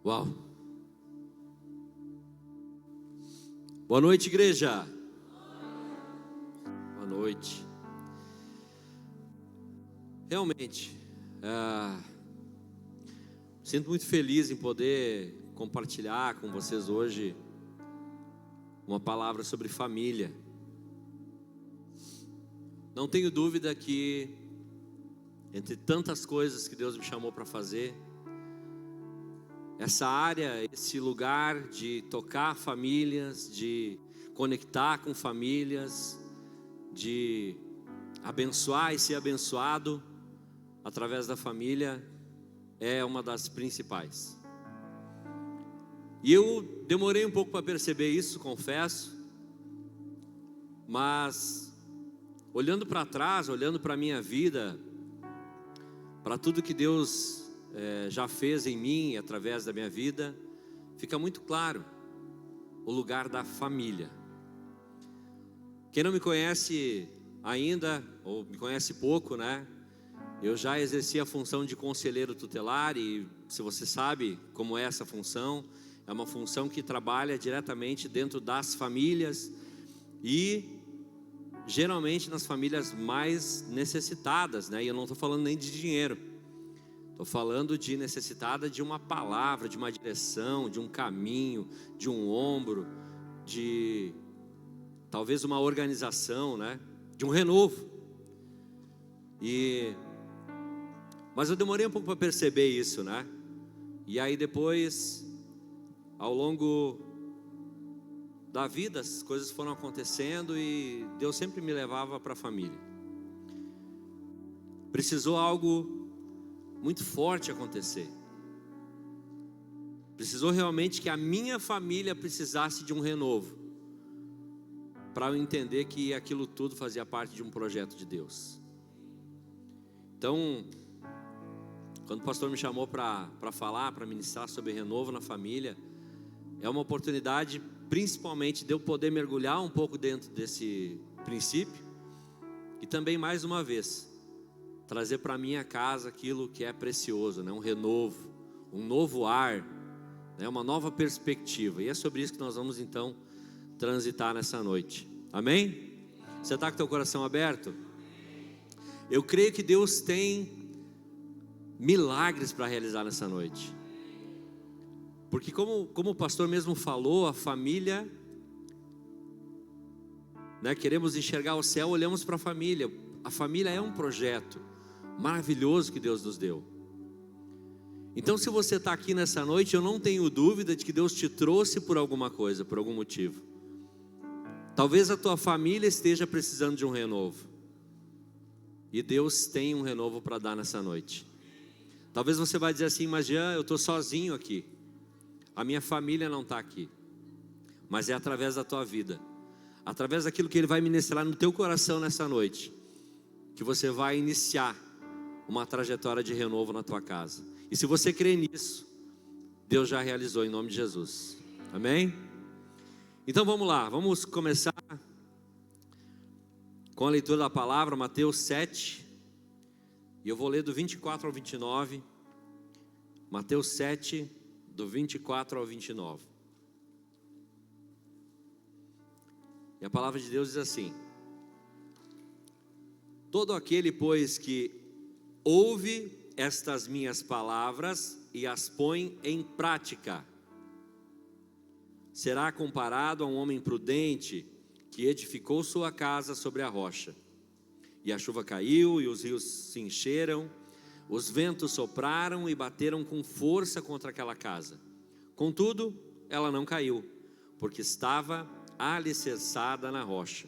Uau! Boa noite, igreja. Boa noite. Realmente, sinto muito feliz em poder compartilhar com vocês hoje uma palavra sobre família. Não tenho dúvida que, entre tantas coisas que Deus me chamou para fazer, essa área, esse lugar de tocar famílias, de conectar com famílias, de abençoar e ser abençoado através da família, é uma das principais. E eu demorei um pouco para perceber isso, confesso, mas olhando para trás, olhando para a minha vida, para tudo que Deus já fez em mim, através da minha vida, fica muito claro o lugar da família. Quem não me conhece ainda, ou me conhece pouco, né? Eu já exerci a função de conselheiro tutelar e, se você sabe como é essa função, é uma função que trabalha diretamente dentro das famílias e geralmente nas famílias mais necessitadas, né? E eu não estou falando nem de dinheiro. Estou falando de necessitada de uma palavra, de uma direção, de um caminho, de um ombro, de talvez uma organização, né? De um renovo. Mas eu demorei um pouco para perceber isso, né? E aí depois, ao longo da vida, as coisas foram acontecendo e Deus sempre me levava para a família. Precisou algo muito forte acontecer. Precisou realmente que a minha família precisasse de um renovo, para eu entender que aquilo tudo fazia parte de um projeto de Deus. Então, quando o pastor me chamou para falar, para ministrar sobre renovo na família, é uma oportunidade principalmente de eu poder mergulhar um pouco dentro desse princípio e também, mais uma vez, trazer para a minha casa aquilo que é precioso, né? Um renovo, um novo ar, né? Uma nova perspectiva. E é sobre isso que nós vamos então transitar nessa noite. Amém? Você está com o teu coração aberto? Eu creio que Deus tem milagres para realizar nessa noite. Porque como o pastor mesmo falou, a família, né? Queremos enxergar o céu, olhamos para a família. A família é um projeto maravilhoso que Deus nos deu. Então, se você está aqui nessa noite, eu não tenho dúvida de que Deus te trouxe por alguma coisa, por algum motivo. Talvez a tua família esteja precisando de um renovo, e Deus tem um renovo para dar nessa noite. Talvez você vai dizer assim: mas Jean, eu estou sozinho aqui, a minha família não está aqui. Mas é através da tua vida, através daquilo que Ele vai ministrar no teu coração nessa noite, que você vai iniciar uma trajetória de renovo na tua casa. E se você crê nisso, Deus já realizou em nome de Jesus. Amém? Então vamos lá, vamos começar com a leitura da palavra, Mateus 7. E eu vou ler do 24 ao 29. Mateus 7, do 24 ao 29. E a palavra de Deus diz assim: todo aquele, pois, que ouve estas minhas palavras e as põe em prática, será comparado a um homem prudente que edificou sua casa sobre a rocha. E a chuva caiu, e os rios se encheram, os ventos sopraram e bateram com força contra aquela casa. Contudo, ela não caiu, porque estava alicerçada na rocha.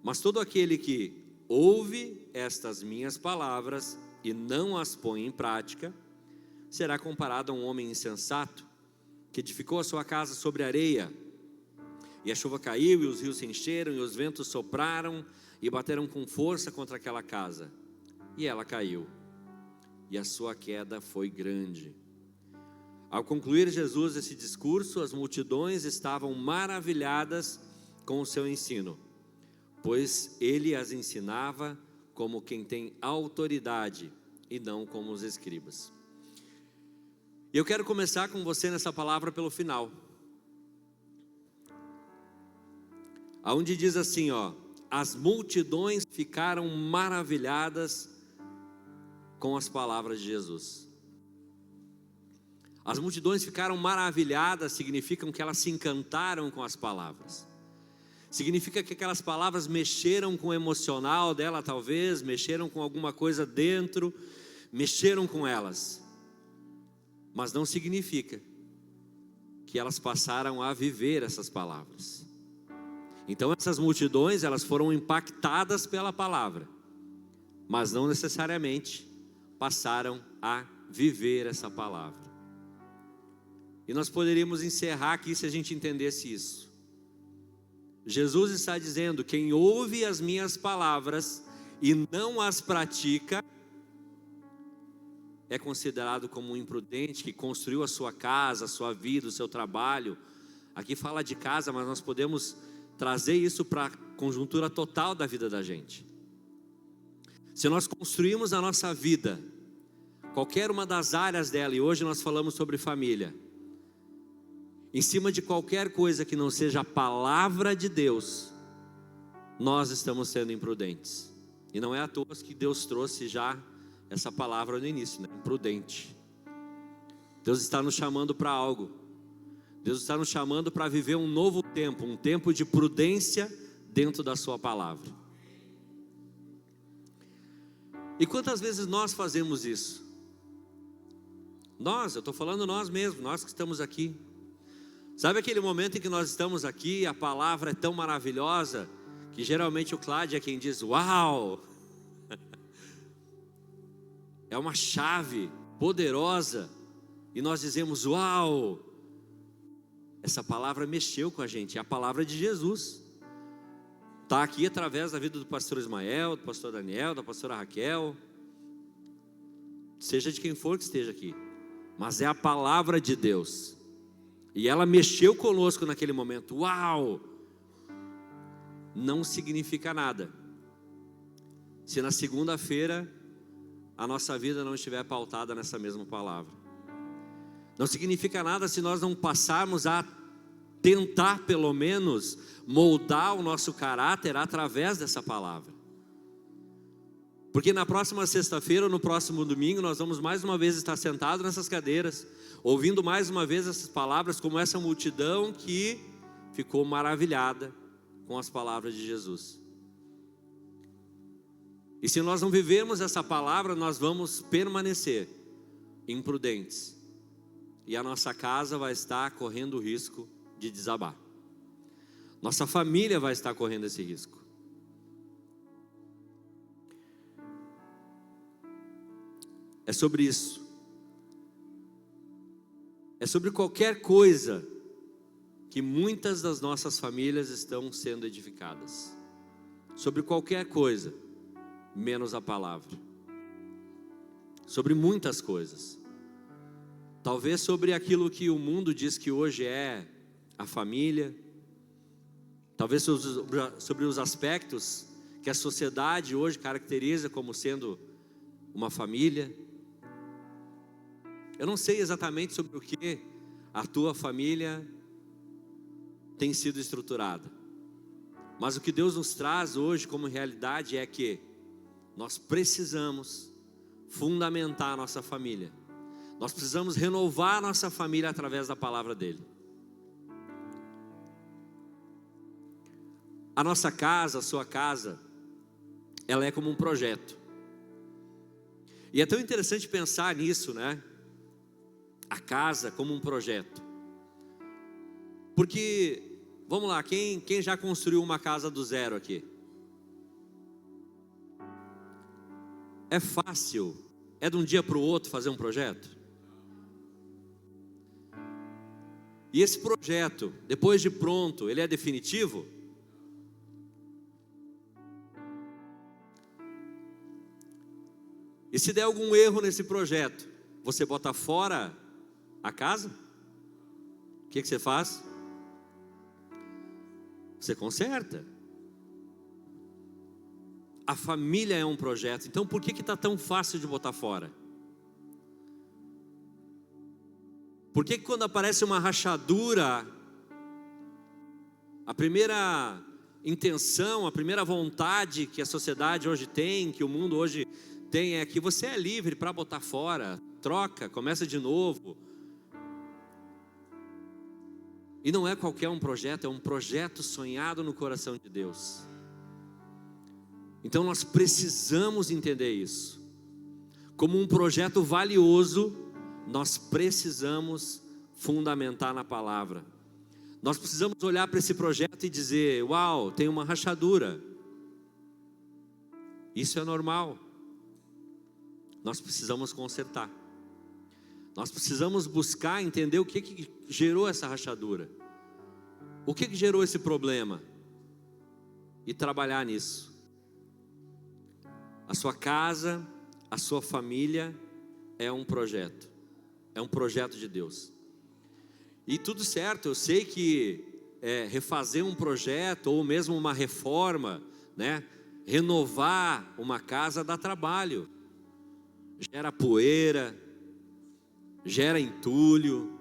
Mas todo aquele que ouve estas minhas palavras e não as põe em prática, será comparado a um homem insensato que edificou a sua casa sobre areia. E a chuva caiu, e os rios se encheram, e os ventos sopraram e bateram com força contra aquela casa. E ela caiu, e a sua queda foi grande. Ao concluir Jesus esse discurso, as multidões estavam maravilhadas com o seu ensino, pois ele as ensinava como quem tem autoridade e não como os escribas. E eu quero começar com você nessa palavra pelo final. Aonde diz assim, ó: as multidões ficaram maravilhadas com as palavras de Jesus. As multidões ficaram maravilhadas, significam que elas se encantaram com as palavras. Significa que aquelas palavras mexeram com o emocional dela, talvez, mexeram com alguma coisa dentro, mexeram com elas. Mas não significa que elas passaram a viver essas palavras. Então essas multidões, elas foram impactadas pela palavra, mas não necessariamente passaram a viver essa palavra. E nós poderíamos encerrar aqui se a gente entendesse isso. Jesus está dizendo: quem ouve as minhas palavras e não as pratica, é considerado como um imprudente que construiu a sua casa, a sua vida, o seu trabalho. Aqui fala de casa, mas nós podemos trazer isso para a conjuntura total da vida da gente. Se nós construímos a nossa vida, qualquer uma das áreas dela, e hoje nós falamos sobre família, em cima de qualquer coisa que não seja a palavra de Deus, nós estamos sendo imprudentes. E não é à toa que Deus trouxe já essa palavra no início, né? Imprudente. Deus está nos chamando para algo. Deus está nos chamando para viver um novo tempo, um tempo de prudência dentro da sua palavra. E quantas vezes nós fazemos isso? Nós, eu estou falando nós mesmos, nós que estamos aqui. Sabe aquele momento em que nós estamos aqui, a palavra é tão maravilhosa, que geralmente o Cláudio é quem diz: uau! É uma chave poderosa, e nós dizemos: uau! Essa palavra mexeu com a gente, é a palavra de Jesus. Está aqui através da vida do pastor Ismael, do pastor Daniel, da pastora Raquel, seja de quem for que esteja aqui, mas é a palavra de Deus, e ela mexeu conosco naquele momento. Uau! Não significa nada se na segunda-feira a nossa vida não estiver pautada nessa mesma palavra. Não significa nada se nós não passarmos a tentar, pelo menos, moldar o nosso caráter através dessa palavra. Porque na próxima sexta-feira ou no próximo domingo, nós vamos mais uma vez estar sentados nessas cadeiras, ouvindo mais uma vez essas palavras, como essa multidão que ficou maravilhada com as palavras de Jesus. E se nós não vivermos essa palavra, nós vamos permanecer imprudentes, e a nossa casa vai estar correndo o risco de desabar. Nossa família vai estar correndo esse risco. É sobre isso. É sobre qualquer coisa que muitas das nossas famílias estão sendo edificadas. Sobre qualquer coisa, menos a palavra. Sobre muitas coisas. Talvez sobre aquilo que o mundo diz que hoje é a família. Talvez sobre os aspectos que a sociedade hoje caracteriza como sendo uma família. Eu não sei exatamente sobre o que a tua família tem sido estruturada, mas o que Deus nos traz hoje como realidade é que nós precisamos fundamentar a nossa família. Nós precisamos renovar a nossa família através da palavra dele. A nossa casa, a sua casa, ela é como um projeto. E é tão interessante pensar nisso, né? A casa como um projeto. Porque, vamos lá, quem já construiu uma casa do zero aqui? É fácil? É de um dia para o outro fazer um projeto? E esse projeto, depois de pronto, ele é definitivo? E se der algum erro nesse projeto, você bota fora a casa? O que você faz? Você conserta. A família é um projeto. Então por que está tão fácil de botar fora? Por que quando aparece uma rachadura, a primeira intenção, a primeira vontade que a sociedade hoje tem, que o mundo hoje tem, é que você é livre para botar fora, troca, começa de novo. E não é qualquer um projeto, é um projeto sonhado no coração de Deus. Então nós precisamos entender isso. Como um projeto valioso, nós precisamos fundamentar na palavra. Nós precisamos olhar para esse projeto e dizer: uau, tem uma rachadura. Isso é normal. Nós precisamos consertar. Nós precisamos buscar entender o que gerou essa rachadura. O que gerou esse problema? E trabalhar nisso. A sua casa, a sua família é um projeto. É um projeto de Deus. E tudo certo, eu sei que refazer um projeto ou mesmo uma reforma, né, renovar uma casa dá trabalho. Gera poeira, gera entulho.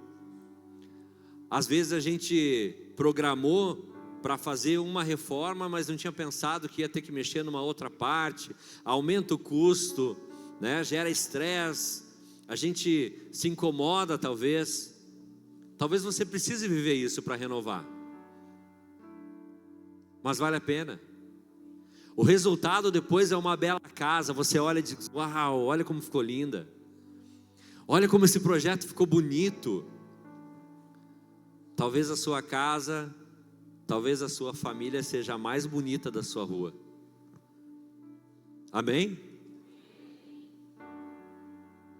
Às vezes a gente programou para fazer uma reforma, mas não tinha pensado que ia ter que mexer numa outra parte. Aumenta o custo, né? Gera estresse. A gente se incomoda talvez. Talvez você precise viver isso para renovar. Mas vale a pena. O resultado depois é uma bela casa. Você olha e diz: uau, olha como ficou linda. Olha como esse projeto ficou bonito. Talvez a sua casa, talvez a sua família seja a mais bonita da sua rua. Amém?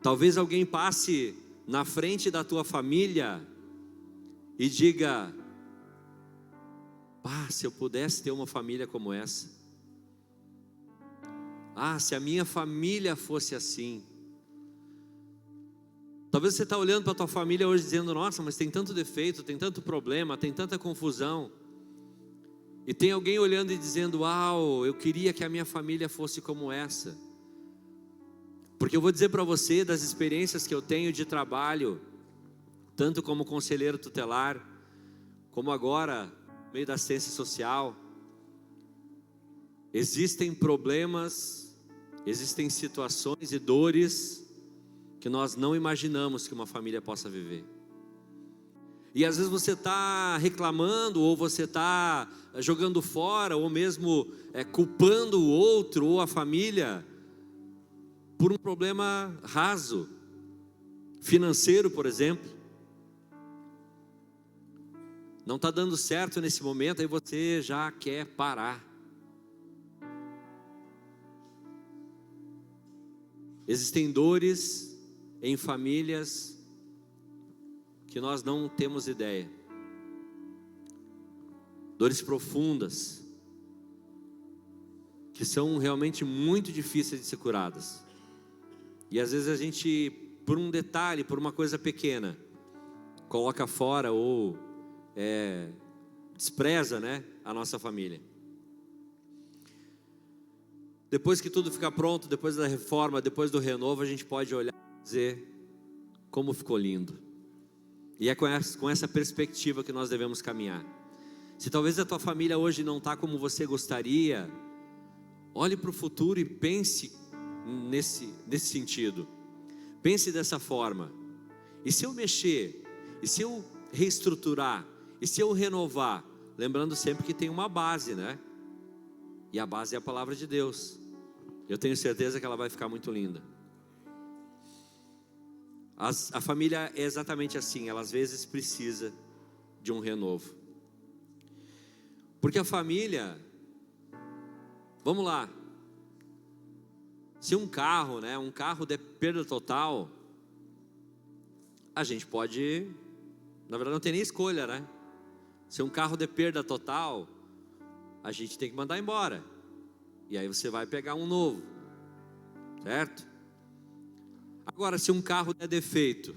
Talvez alguém passe na frente da tua família e diga: se eu pudesse ter uma família como essa. Se a minha família fosse assim. Talvez você está olhando para a tua família hoje dizendo: nossa, mas tem tanto defeito, tem tanto problema, tem tanta confusão. E tem alguém olhando e dizendo: uau, eu queria que a minha família fosse como essa. Porque eu vou dizer para você, das experiências que eu tenho de trabalho, tanto como conselheiro tutelar, como agora, no meio da assistência social, existem problemas, existem situações e dores que nós não imaginamos que uma família possa viver. E às vezes você está reclamando, ou você está jogando fora, ou mesmo culpando o outro ou a família por um problema raso, financeiro, por exemplo. Não está dando certo nesse momento, aí você já quer parar. Existem dores em famílias que nós não temos ideia. Dores profundas, que são realmente muito difíceis de ser curadas. E às vezes a gente, por um detalhe, por uma coisa pequena, coloca fora ou despreza, né, a nossa família. Depois que tudo ficar pronto, depois da reforma, depois do renovo, a gente pode olhar e dizer: como ficou lindo. E é com essa perspectiva que nós devemos caminhar. Se talvez a tua família hoje não está como você gostaria, olhe para o futuro e pense nesse sentido. Pense dessa forma: e se eu mexer? E se eu reestruturar? E se eu renovar? Lembrando sempre que tem uma base, né? E a base é a palavra de Deus. Eu tenho certeza que ela vai ficar muito linda. A família é exatamente assim. Ela às vezes precisa de um renovo. Porque a família, vamos lá, se um carro, né, um carro der perda total, a gente pode, na verdade não tem nem escolha, né? Se um carro der perda total, a gente tem que mandar embora. E aí você vai pegar um novo, certo? Agora, se um carro der defeito,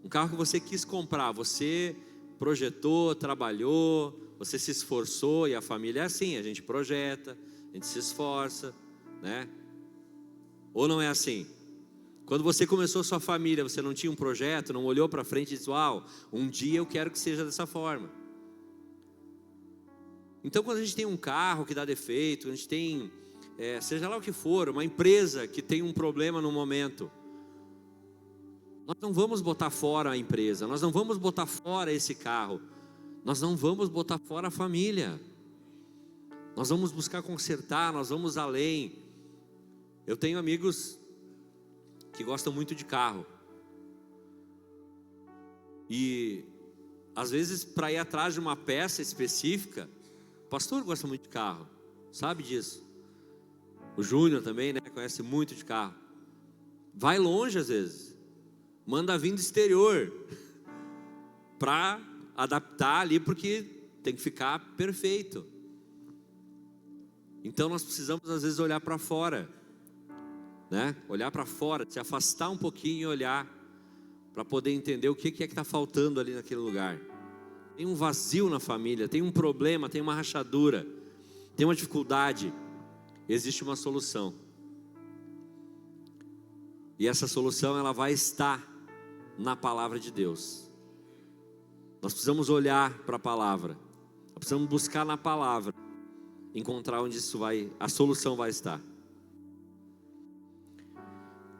um carro que você quis comprar, você projetou, trabalhou, você se esforçou, e a família é assim, a gente projeta, a gente se esforça, né? Ou não é assim? Quando você começou a sua família, você não tinha um projeto, não olhou para frente e disse: uau, um dia eu quero que seja dessa forma. Então, quando a gente tem um carro que dá defeito, a gente tem, seja lá o que for, uma empresa que tem um problema no momento, nós não vamos botar fora a empresa, nós não vamos botar fora esse carro, nós não vamos botar fora a família, nós vamos buscar consertar, nós vamos além. Eu tenho amigos que gostam muito de carro, e às vezes para ir atrás de uma peça específica, o pastor gosta muito de carro, sabe disso. O Júnior também, né, conhece muito de carro. Vai longe às vezes, manda vir do exterior para adaptar ali, porque tem que ficar perfeito. Então nós precisamos às vezes olhar para fora, né? Olhar para fora, se afastar um pouquinho e olhar para poder entender o que é que está faltando ali naquele lugar. Tem um vazio na família, tem um problema, tem uma rachadura, tem uma dificuldade. Existe uma solução. E essa solução, ela vai estar na palavra de Deus. Nós precisamos olhar para a palavra. Nós precisamos buscar na palavra, encontrar onde a solução vai estar.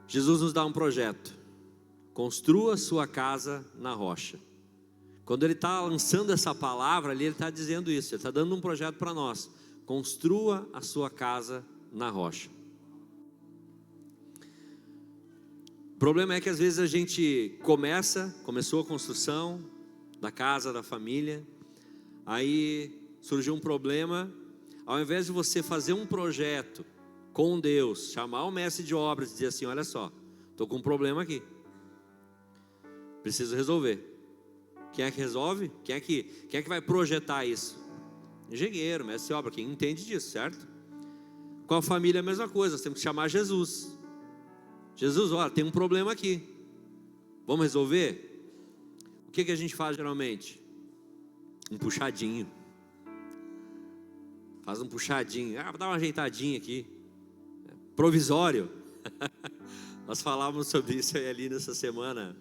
Jesus nos dá um projeto: construa sua casa na rocha. Quando ele está lançando essa palavra ali, ele está dizendo isso, ele está dando um projeto para nós: construa a sua casa na rocha. O problema é que às vezes a gente começou a construção da casa, da família, aí surgiu um problema. Ao invés de você fazer um projeto com Deus, chamar o mestre de obras e dizer assim: olha só, estou com um problema aqui, preciso resolver. Quem é que resolve? Quem é que vai projetar isso? Engenheiro, mestre de obra, quem entende disso, certo? Com a família é a mesma coisa, nós temos que chamar Jesus. Jesus, olha, tem um problema aqui, vamos resolver? O que a gente faz geralmente? Um puxadinho. Faz um puxadinho, vou dar uma ajeitadinha aqui, provisório. Nós falávamos sobre isso aí ali nessa semana,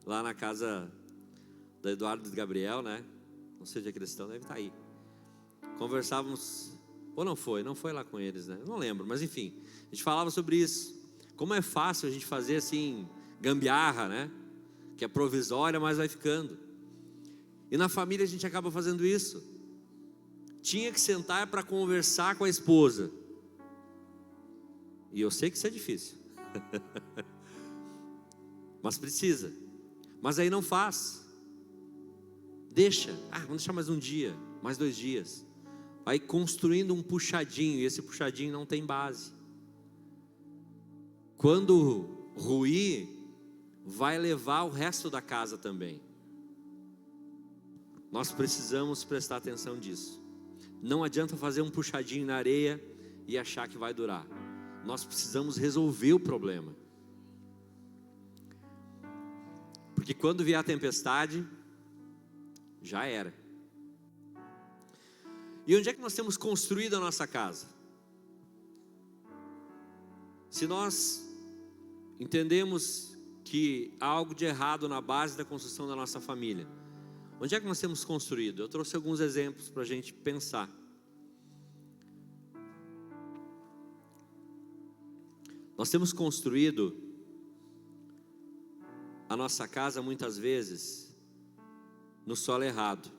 lá na casa do Eduardo e do Gabriel, né? Não sei onde é que eles estão, deve estar aí. Conversávamos, ou não foi lá com eles, né? Não lembro, mas enfim, a gente falava sobre isso. Como é fácil a gente fazer assim, gambiarra, né? Que é provisória, mas vai ficando. E na família a gente acaba fazendo isso. Tinha que sentar para conversar com a esposa. E eu sei que isso é difícil. Mas precisa. Mas aí não faz. Deixa. Vamos deixar mais um dia, mais 2 dias. Vai construindo um puxadinho, e esse puxadinho não tem base. Quando ruir, vai levar o resto da casa também. Nós precisamos prestar atenção disso. Não adianta fazer um puxadinho na areia e achar que vai durar. Nós precisamos resolver o problema. Porque quando vier a tempestade, já era. E onde é que nós temos construído a nossa casa? Se nós entendemos que há algo de errado na base da construção da nossa família, onde é que nós temos construído? Eu trouxe alguns exemplos para a gente pensar. Nós temos construído a nossa casa muitas vezes no solo errado.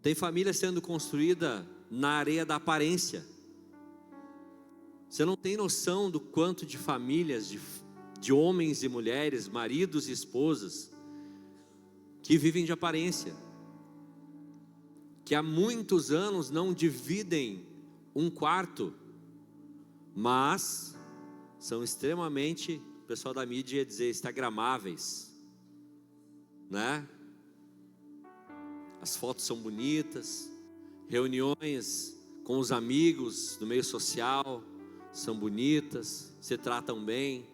Tem família sendo construída na areia da aparência. Você não tem noção do quanto de famílias, de homens e mulheres, maridos e esposas, que vivem de aparência, que há muitos anos não dividem um quarto, mas são extremamente, o pessoal da mídia ia dizer, instagramáveis, né? As fotos são bonitas, reuniões com os amigos do meio social são bonitas, se tratam bem,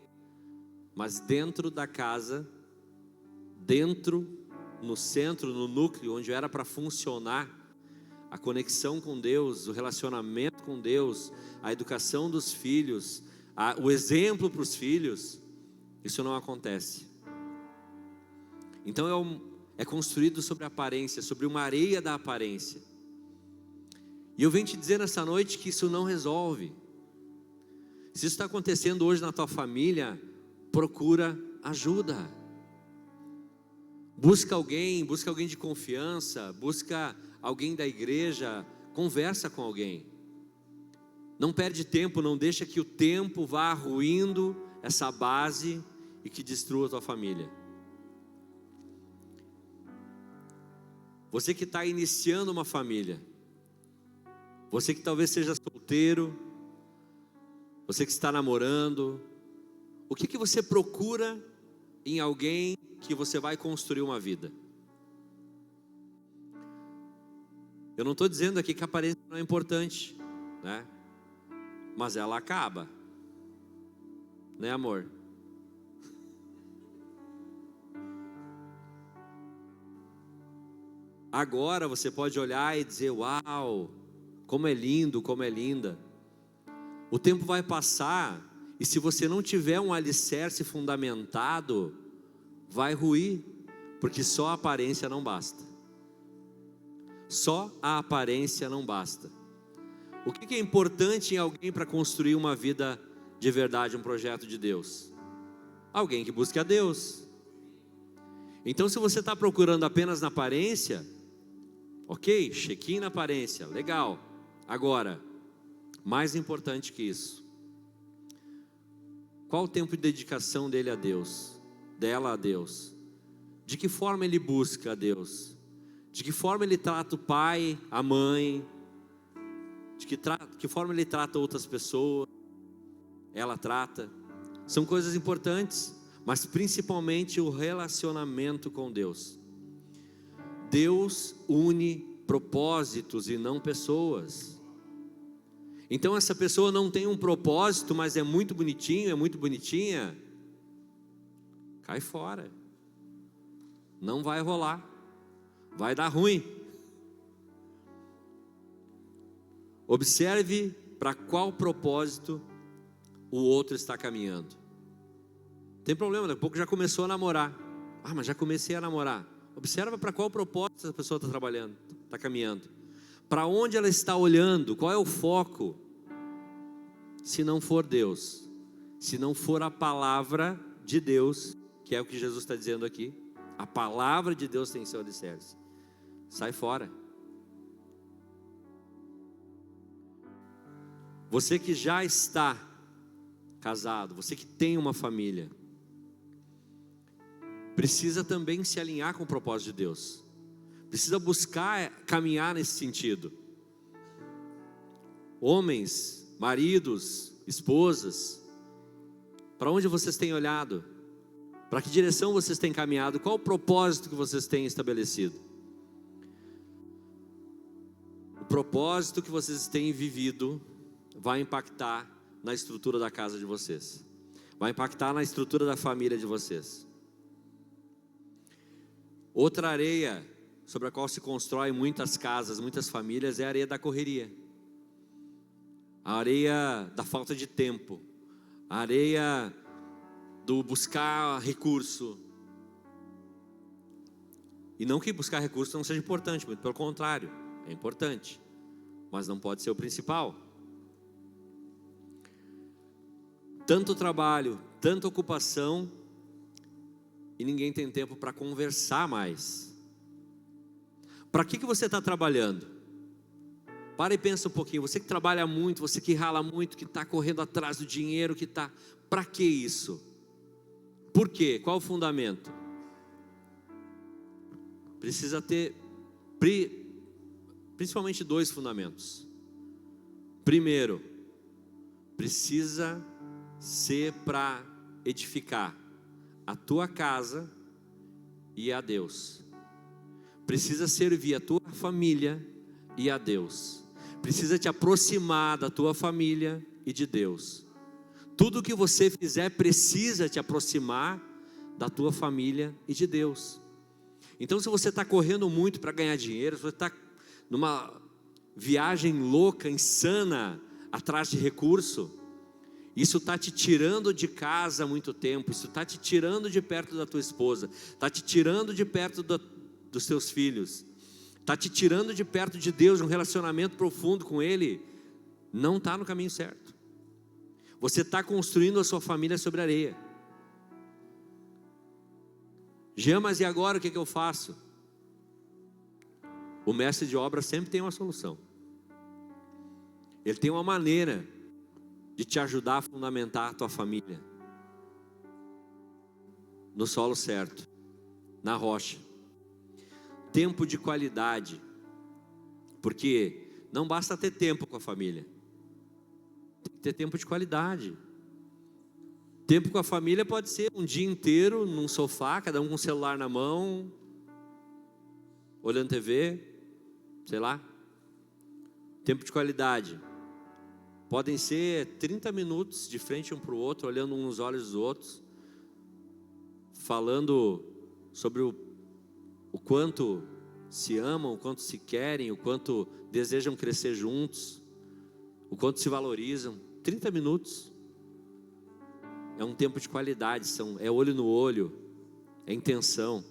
mas dentro da casa, no centro, no núcleo, onde era para funcionar a conexão com Deus, o relacionamento com Deus, a educação dos filhos, o exemplo para os filhos, isso não acontece. Então é construído sobre a aparência, sobre uma areia da aparência. E eu venho te dizer nessa noite que isso não resolve. Se isso está acontecendo hoje na tua família, procura ajuda. Busca alguém de confiança, busca alguém da igreja, conversa com alguém. Não perde tempo, não deixa que o tempo vá ruindo essa base e que destrua a tua família. Você que está iniciando uma família, você que talvez seja solteiro, você que está namorando, o que você procura em alguém que você vai construir uma vida? Eu não estou dizendo aqui que a aparência não é importante, né? Mas ela acaba, né, amor? Agora você pode olhar e dizer: uau, como é lindo, como é linda. O tempo vai passar, e se você não tiver um alicerce fundamentado, vai ruir, porque só a aparência não basta. Só a aparência não basta. O que é importante em alguém para construir uma vida de verdade, um projeto de Deus? Alguém que busque a Deus. Então, se você está procurando apenas na aparência, ok, check-in na aparência, legal. Agora, mais importante que isso, qual o tempo de dedicação dele a Deus, dela a Deus? De que forma ele busca a Deus? De que forma ele trata o pai, a mãe? De que forma ele trata outras pessoas? Ela trata. São coisas importantes, mas principalmente o relacionamento com Deus. Deus une propósitos e não pessoas. Então essa pessoa não tem um propósito, mas é muito bonitinho, é muito bonitinha, cai fora. Não vai rolar, vai dar ruim. Observe para qual propósito o outro está caminhando. Tem problema, daqui a pouco já começou a namorar. Ah, mas já comecei a namorar. Observa para qual propósito essa pessoa está trabalhando, está caminhando. Para onde ela está olhando, qual é o foco? Se não for Deus, se não for a palavra de Deus, que é o que Jesus está dizendo aqui, a palavra de Deus tem seu alicerce, sai fora. Você que já está casado, você que tem uma família, precisa também se alinhar com o propósito de Deus, precisa buscar caminhar nesse sentido. Homens, maridos, esposas, para onde vocês têm olhado? Para que direção vocês têm caminhado? Qual o propósito que vocês têm estabelecido? O propósito que vocês têm vivido vai impactar na estrutura da casa de vocês, vai impactar na estrutura da família de vocês. Outra areia sobre a qual se constrói muitas casas, muitas famílias, é a areia da correria, a areia da falta de tempo, a areia do buscar recurso. E não que buscar recurso não seja importante, muito pelo contrário, é importante, mas não pode ser o principal. Tanto trabalho, tanta ocupação, e ninguém tem tempo para conversar mais. Para que você está trabalhando? Para e pensa um pouquinho. Você que trabalha muito, você que rala muito, que está correndo atrás do dinheiro, que está... Para que isso? Por quê? Qual o fundamento? Precisa ter principalmente dois fundamentos. Primeiro, precisa ser para edificar a tua casa e a Deus. Precisa servir a tua família e a Deus. Precisa te aproximar da tua família e de Deus. Tudo que você fizer precisa te aproximar da tua família e de Deus. Então, se você está correndo muito para ganhar dinheiro, se você está numa viagem louca, insana, atrás de recurso, Isso está te tirando de casa há muito tempo, isso está te tirando de perto da tua esposa, está te tirando de perto dos teus filhos, está te tirando de perto de Deus, de um relacionamento profundo com Ele. Não está no caminho certo. Você está construindo a sua família sobre areia. Jean, mas e agora o que eu faço? O mestre de obra sempre tem uma solução. Ele tem uma maneira de te ajudar a fundamentar a tua família no solo certo, na rocha. Tempo de qualidade, porque não basta ter tempo com a família, tem que ter tempo de qualidade. Tempo com a família pode ser um dia inteiro num sofá, cada um com o celular na mão, olhando TV, sei lá. Tempo de qualidade podem ser 30 minutos de frente um para o outro, olhando um nos olhos dos outros, falando sobre o quanto se amam, o quanto se querem, o quanto desejam crescer juntos, o quanto se valorizam. 30 minutos é um tempo de qualidade, é olho no olho, é intenção.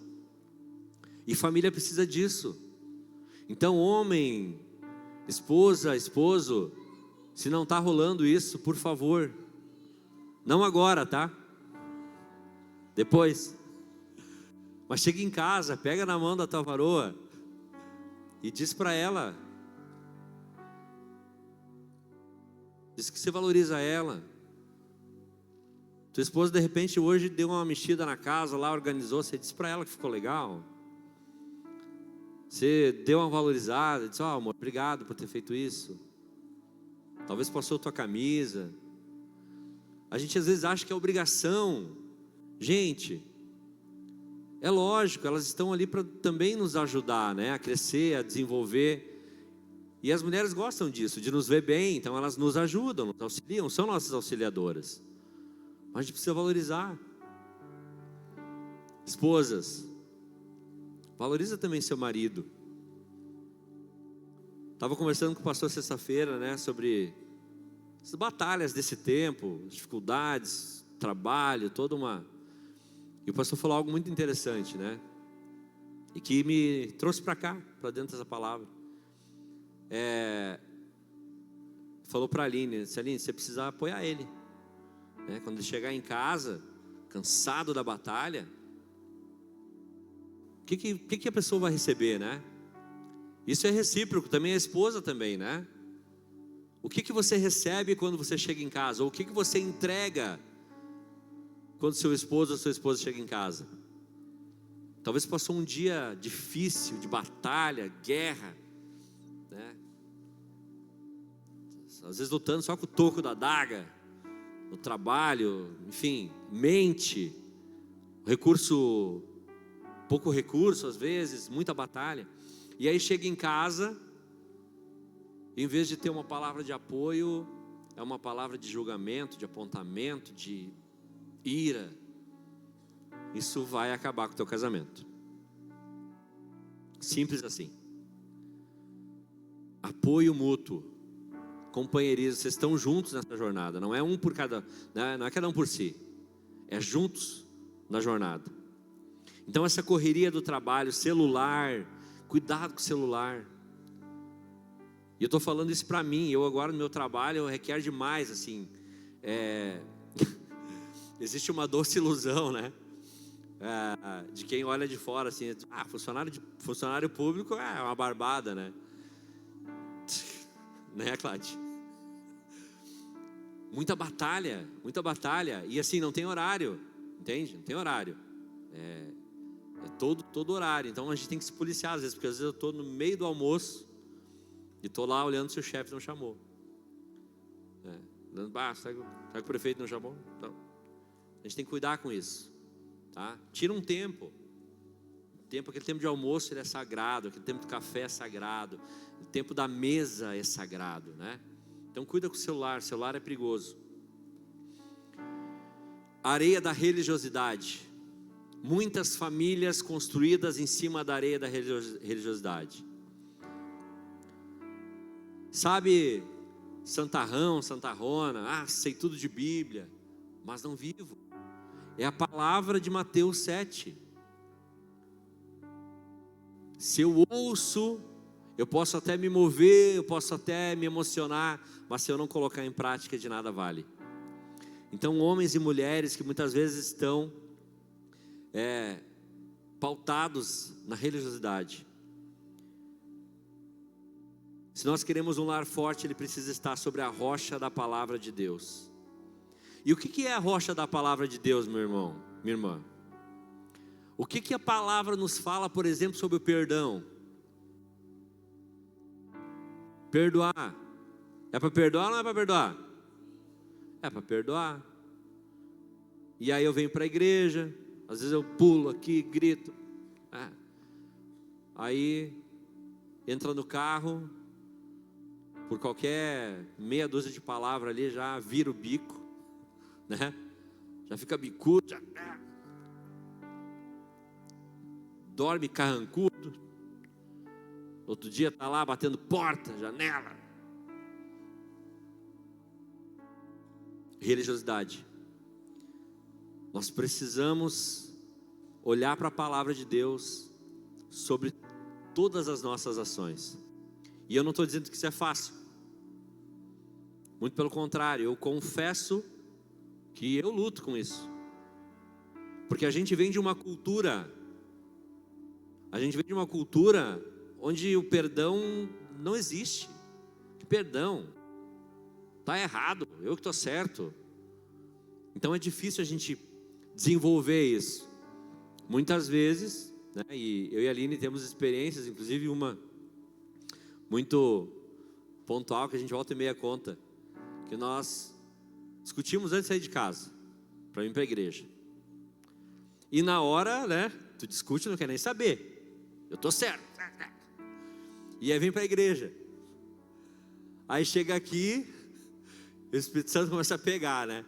E família precisa disso. Então, homem, esposa, esposo, se não está rolando isso, por favor, não agora, tá? Depois. Mas chega em casa, pega na mão da tua varoa e diz para ela, diz que você valoriza ela. Tua esposa de repente hoje deu uma mexida na casa lá, organizou, você disse para ela que ficou legal. Você deu uma valorizada, disse, amor, obrigado por ter feito isso. Talvez passou tua camisa. A gente às vezes acha que é obrigação. Gente, é lógico, elas estão ali para também nos ajudar, né, a crescer, a desenvolver. E as mulheres gostam disso, de nos ver bem, então elas nos ajudam, nos auxiliam, são nossas auxiliadoras. Mas a gente precisa valorizar. Esposas, valoriza também seu marido. Estava conversando com o pastor sexta-feira, né, sobre as batalhas desse tempo, as dificuldades, trabalho, toda uma... E o pastor falou algo muito interessante, né? E que me trouxe para cá, para dentro dessa palavra. Falou para a Aline, disse, Aline, você precisa apoiar ele, né? Quando ele chegar em casa, cansado da batalha, o que a pessoa vai receber, né? Isso é recíproco, também a esposa também, né? O que você recebe quando você chega em casa? Ou o que você entrega quando seu esposo ou sua esposa chega em casa? Talvez passou um dia difícil, de batalha, guerra, né? Às vezes lutando só com o toco da adaga, no trabalho, enfim, mente, pouco recurso às vezes, muita batalha. E aí chega em casa, em vez de ter uma palavra de apoio, é uma palavra de julgamento, de apontamento, de ira. Isso vai acabar com o teu casamento. Simples assim. Apoio mútuo, companheirismo, vocês estão juntos nessa jornada. Não é um por cada, não é cada um por si, é juntos na jornada. Então essa correria do trabalho, celular, cuidado com o celular. E eu estou falando isso para mim. Eu agora no meu trabalho requer demais, assim. Existe uma doce ilusão, né? De quem olha de fora, assim, funcionário público é uma barbada, né? Né, Cláudia? Muita batalha, e assim, não tem horário, entende? Não tem horário, é todo horário. Então a gente tem que se policiar às vezes, porque às vezes eu estou no meio do almoço e estou lá olhando se o chefe não chamou, será que o prefeito não chamou? Então, a gente tem que cuidar com isso, tá? Tira um tempo, aquele tempo de almoço ele é sagrado, aquele tempo do café é sagrado, o tempo da mesa é sagrado, né? Então cuida com o celular é perigoso. Areia da religiosidade. Muitas famílias construídas em cima da areia da religiosidade. Sabe, santarrão, santarrona, sei tudo de Bíblia, mas não vivo. É a palavra de Mateus 7. Se eu ouço, eu posso até me mover, eu posso até me emocionar, mas se eu não colocar em prática, de nada vale. Então, homens e mulheres que muitas vezes estão pautados na religiosidade. Se nós queremos um lar forte, ele precisa estar sobre a rocha da palavra de Deus. E o que é a rocha da palavra de Deus, meu irmão, minha irmã? O que a palavra nos fala, por exemplo, sobre o perdão? Perdoar. É para perdoar ou não é para perdoar? É para perdoar. E aí eu venho para a igreja, às vezes eu pulo aqui, grito. Aí entra no carro, por qualquer meia dúzia de palavras ali, já vira o bico, né? Já fica bicudo, já dorme carrancudo. Outro dia está lá batendo porta, janela. Religiosidade. Nós precisamos olhar para a palavra de Deus sobre todas as nossas ações. E eu não estou dizendo que isso é fácil. Muito pelo contrário, eu confesso que eu luto com isso. Porque a gente vem de uma cultura onde o perdão não existe. Que perdão? Está errado, eu que estou certo. Então é difícil a gente desenvolver isso. Muitas vezes, né, e eu e a Aline temos experiências, inclusive uma muito pontual, que a gente volta e meia conta, que nós discutimos antes de sair de casa, para ir para a igreja. E na hora, né, tu discute, não quer nem saber. Eu estou certo. E aí vem para a igreja. Aí chega aqui, o Espírito Santo começa a pegar, né?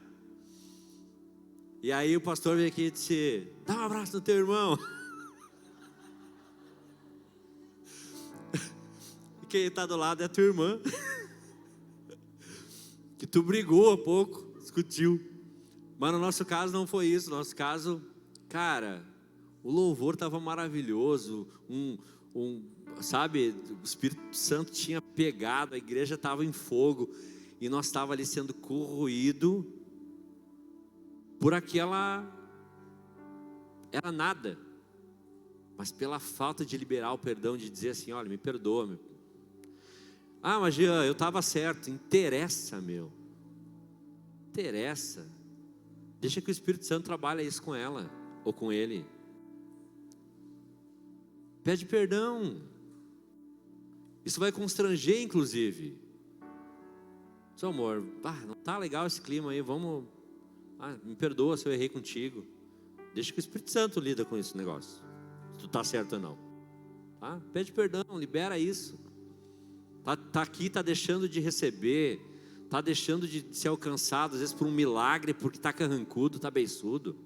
E aí o pastor vem aqui e disse: dá um abraço no teu irmão. E quem está do lado é a tua irmã, que tu brigou há pouco, discutiu. Mas no nosso caso não foi isso. No nosso caso, cara, o louvor estava maravilhoso, sabe, o Espírito Santo tinha pegado, a igreja estava em fogo, e nós estávamos ali sendo corroído por aquela, era nada, mas pela falta de liberar o perdão, de dizer assim: olha, me perdoa, meu. Mas Jean, eu estava certo. Interessa, meu, interessa. Deixa que o Espírito Santo trabalhe isso com ela, ou com ele. Pede perdão. Isso vai constranger, inclusive. Seu amor, não está legal esse clima aí, vamos, me perdoa se eu errei contigo. Deixa que o Espírito Santo lida com esse negócio, se tu está certo ou não, tá? Pede perdão, libera isso. Tá aqui, tá deixando de receber, tá deixando de ser alcançado, às vezes por um milagre, porque tá carrancudo, tá beiçudo.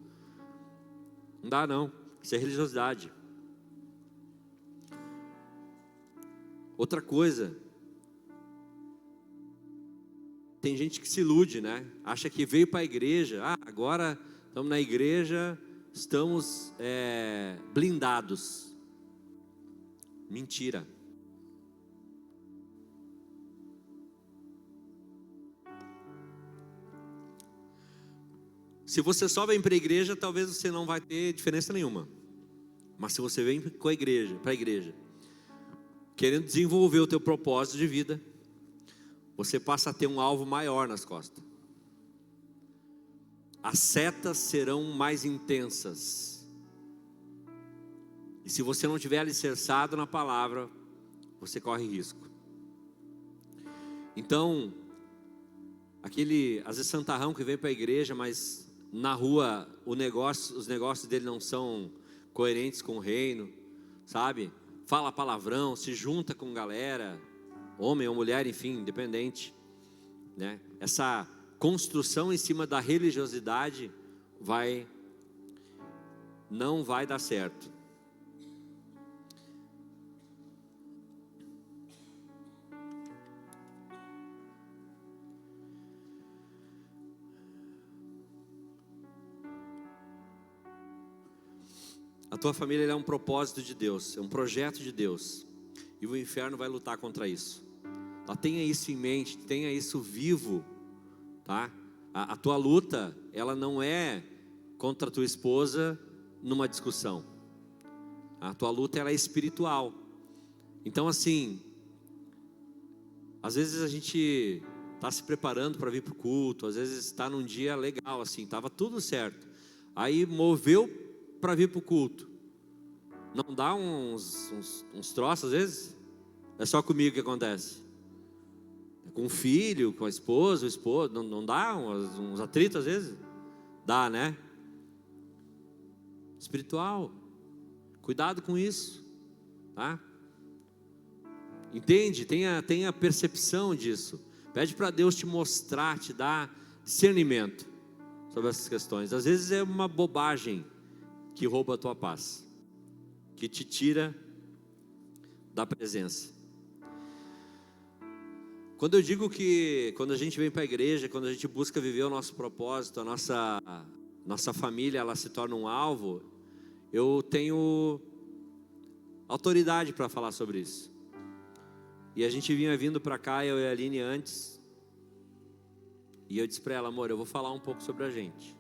Não dá não, isso é religiosidade. Outra coisa, tem gente que se ilude, né? Acha que veio para a igreja, agora estamos na igreja, estamos blindados. Mentira. Se você só vem para a igreja, talvez você não vai ter diferença nenhuma. Mas se você vem para a igreja, querendo desenvolver o teu propósito de vida, você passa a ter um alvo maior nas costas. As setas serão mais intensas. E se você não estiver alicerçado na palavra, você corre risco. Então, às vezes santarrão que vem para a igreja, mas na rua os negócios dele não são coerentes com o reino, sabe? Fala palavrão, se junta com galera, homem ou mulher, enfim, independente, né? Essa construção em cima da religiosidade não vai dar certo. tua família é um propósito de Deus, é um projeto de Deus. E o inferno vai lutar contra isso. Tá? Tenha isso em mente, tenha isso vivo, tá? A tua luta, ela não é contra a tua esposa numa discussão. A tua luta, ela é espiritual. Então assim, às vezes a gente está se preparando para vir para o culto, às vezes está num dia legal, assim, estava tudo certo. Aí moveu para vir para o culto. Não dá uns troços às vezes? É só comigo que acontece? Com o filho, com a esposa, o esposo, não dá uns atritos às vezes? Dá, né? Espiritual. Cuidado com isso, tá? Entende? Tenha percepção disso. Pede para Deus te mostrar, te dar discernimento sobre essas questões. Às vezes é uma bobagem que rouba a tua paz, que te tira da presença. Quando eu digo que quando a gente vem para a igreja, quando a gente busca viver o nosso propósito, a nossa família, ela se torna um alvo, eu tenho autoridade para falar sobre isso. E a gente vinha vindo para cá, eu e a Aline antes, e eu disse para ela: amor, eu vou falar um pouco sobre a gente.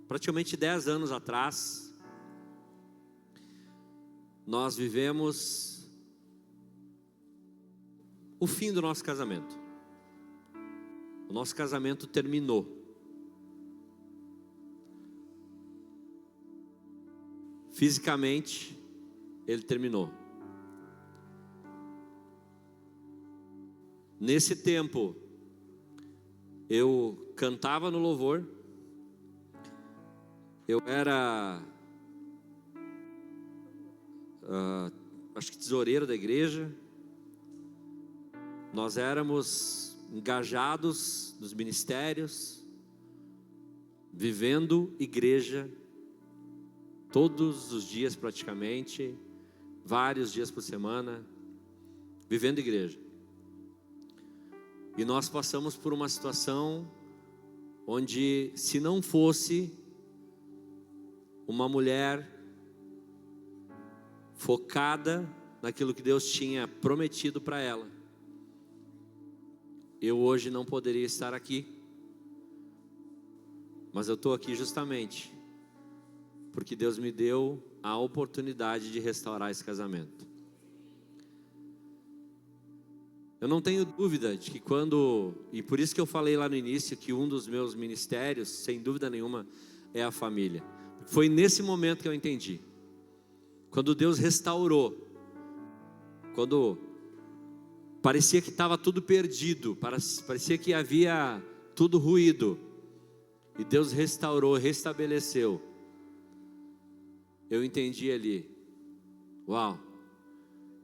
Praticamente 10 anos atrás, nós vivemos o fim do nosso casamento. O nosso casamento terminou. Fisicamente, ele terminou. Nesse tempo, eu cantava no louvor, eu era, acho que tesoureiro da igreja, nós éramos engajados nos ministérios, vivendo igreja, todos os dias praticamente, vários dias por semana, vivendo igreja. E nós passamos por uma situação onde, se não fosse uma mulher focada naquilo que Deus tinha prometido para ela, eu hoje não poderia estar aqui. Mas eu estou aqui justamente porque Deus me deu a oportunidade de restaurar esse casamento. Eu não tenho dúvida de que e por isso que eu falei lá no início que um dos meus ministérios, sem dúvida nenhuma, é a família. Foi nesse momento que eu entendi. Quando Deus restaurou, quando parecia que estava tudo perdido, parecia que havia tudo ruído, e Deus restaurou, restabeleceu, eu entendi ali: uau,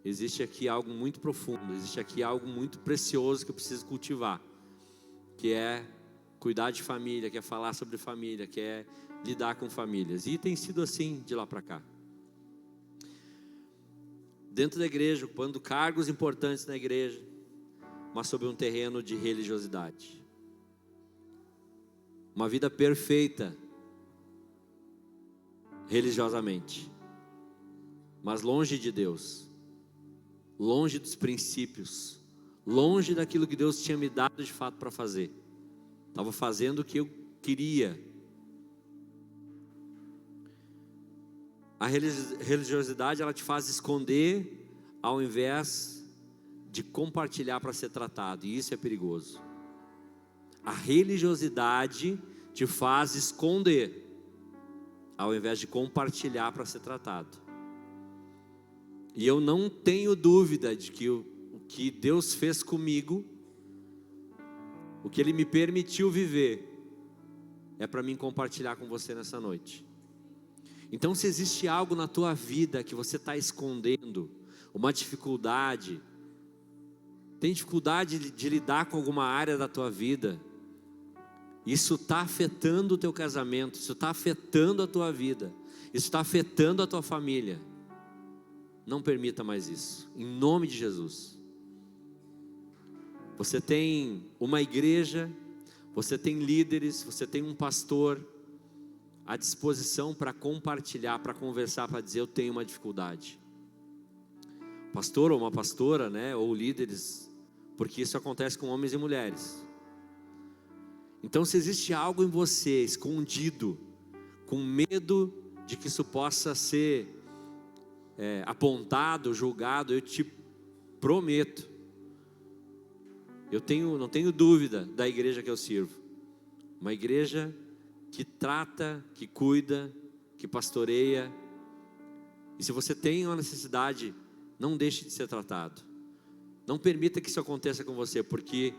existe aqui algo muito profundo, existe aqui algo muito precioso que eu preciso cultivar, que é cuidar de família, que é falar sobre família, que é lidar com famílias. E tem sido assim de lá para cá. Dentro da igreja, ocupando cargos importantes na igreja, mas sob um terreno de religiosidade. Uma vida perfeita religiosamente, mas longe de Deus, longe dos princípios, longe daquilo que Deus tinha me dado de fato para fazer. Estava fazendo o que eu queria. A religiosidade, ela te faz esconder ao invés de compartilhar para ser tratado, e isso é perigoso. A religiosidade te faz esconder ao invés de compartilhar para ser tratado. E eu não tenho dúvida de que o que Deus fez comigo, o que Ele me permitiu viver, é para mim compartilhar com você nessa noite. Então, se existe algo na tua vida que você está escondendo, uma dificuldade, tem dificuldade de lidar com alguma área da tua vida, isso está afetando o teu casamento, isso está afetando a tua vida, isso está afetando a tua família, não permita mais isso, em nome de Jesus. Você tem uma igreja, Você tem líderes, você tem um pastor à disposição para compartilhar, para conversar, para dizer: eu tenho uma dificuldade. Pastor ou uma pastora, né, ou líderes, porque isso acontece com homens e mulheres. Então, se existe algo em você escondido, com medo de que isso possa ser apontado, julgado, eu te prometo, não tenho dúvida da igreja que eu sirvo. Uma igreja que trata, que cuida, que pastoreia. E se você tem uma necessidade, não deixe de ser tratado. Não permita que isso aconteça com você, porque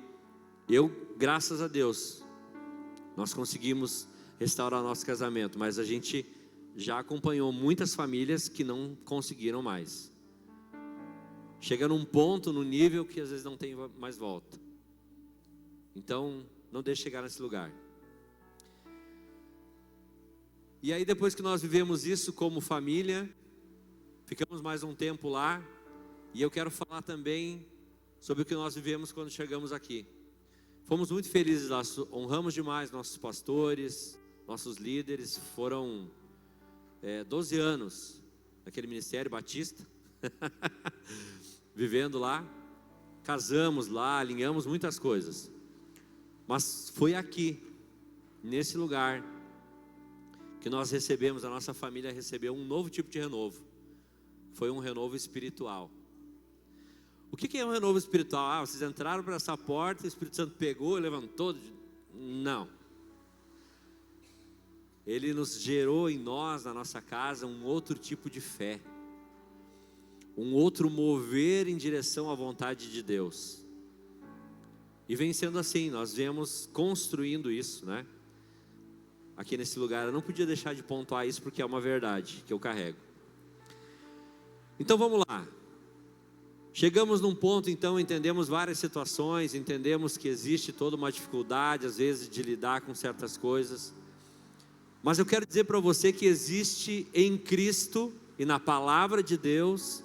graças a Deus, nós conseguimos restaurar nosso casamento, mas a gente já acompanhou muitas famílias que não conseguiram mais. Chega num ponto, num nível que às vezes não tem mais volta. Então, não deixe chegar nesse lugar. E aí, depois que nós vivemos isso como família, ficamos mais um tempo lá, e eu quero falar também sobre o que nós vivemos quando chegamos aqui. Fomos muito felizes lá, honramos demais nossos pastores, nossos líderes. Foram 12 anos naquele ministério batista, vivendo lá, casamos lá, alinhamos muitas coisas. Mas foi aqui, nesse lugar, que nós recebemos, a nossa família recebeu um novo tipo de renovo. Foi um renovo espiritual. O que é um renovo espiritual? Vocês entraram por essa porta, o Espírito Santo pegou e levantou? Não. Ele nos gerou em nós, na nossa casa, um outro tipo de fé. Um outro mover em direção à vontade de Deus. E vem sendo assim, nós viemos construindo isso, né? Aqui nesse lugar, eu não podia deixar de pontuar isso, porque é uma verdade que eu carrego. Então vamos lá. Chegamos num ponto, então, entendemos várias situações, entendemos que existe toda uma dificuldade, às vezes, de lidar com certas coisas. Mas eu quero dizer para você que existe em Cristo e na palavra de Deus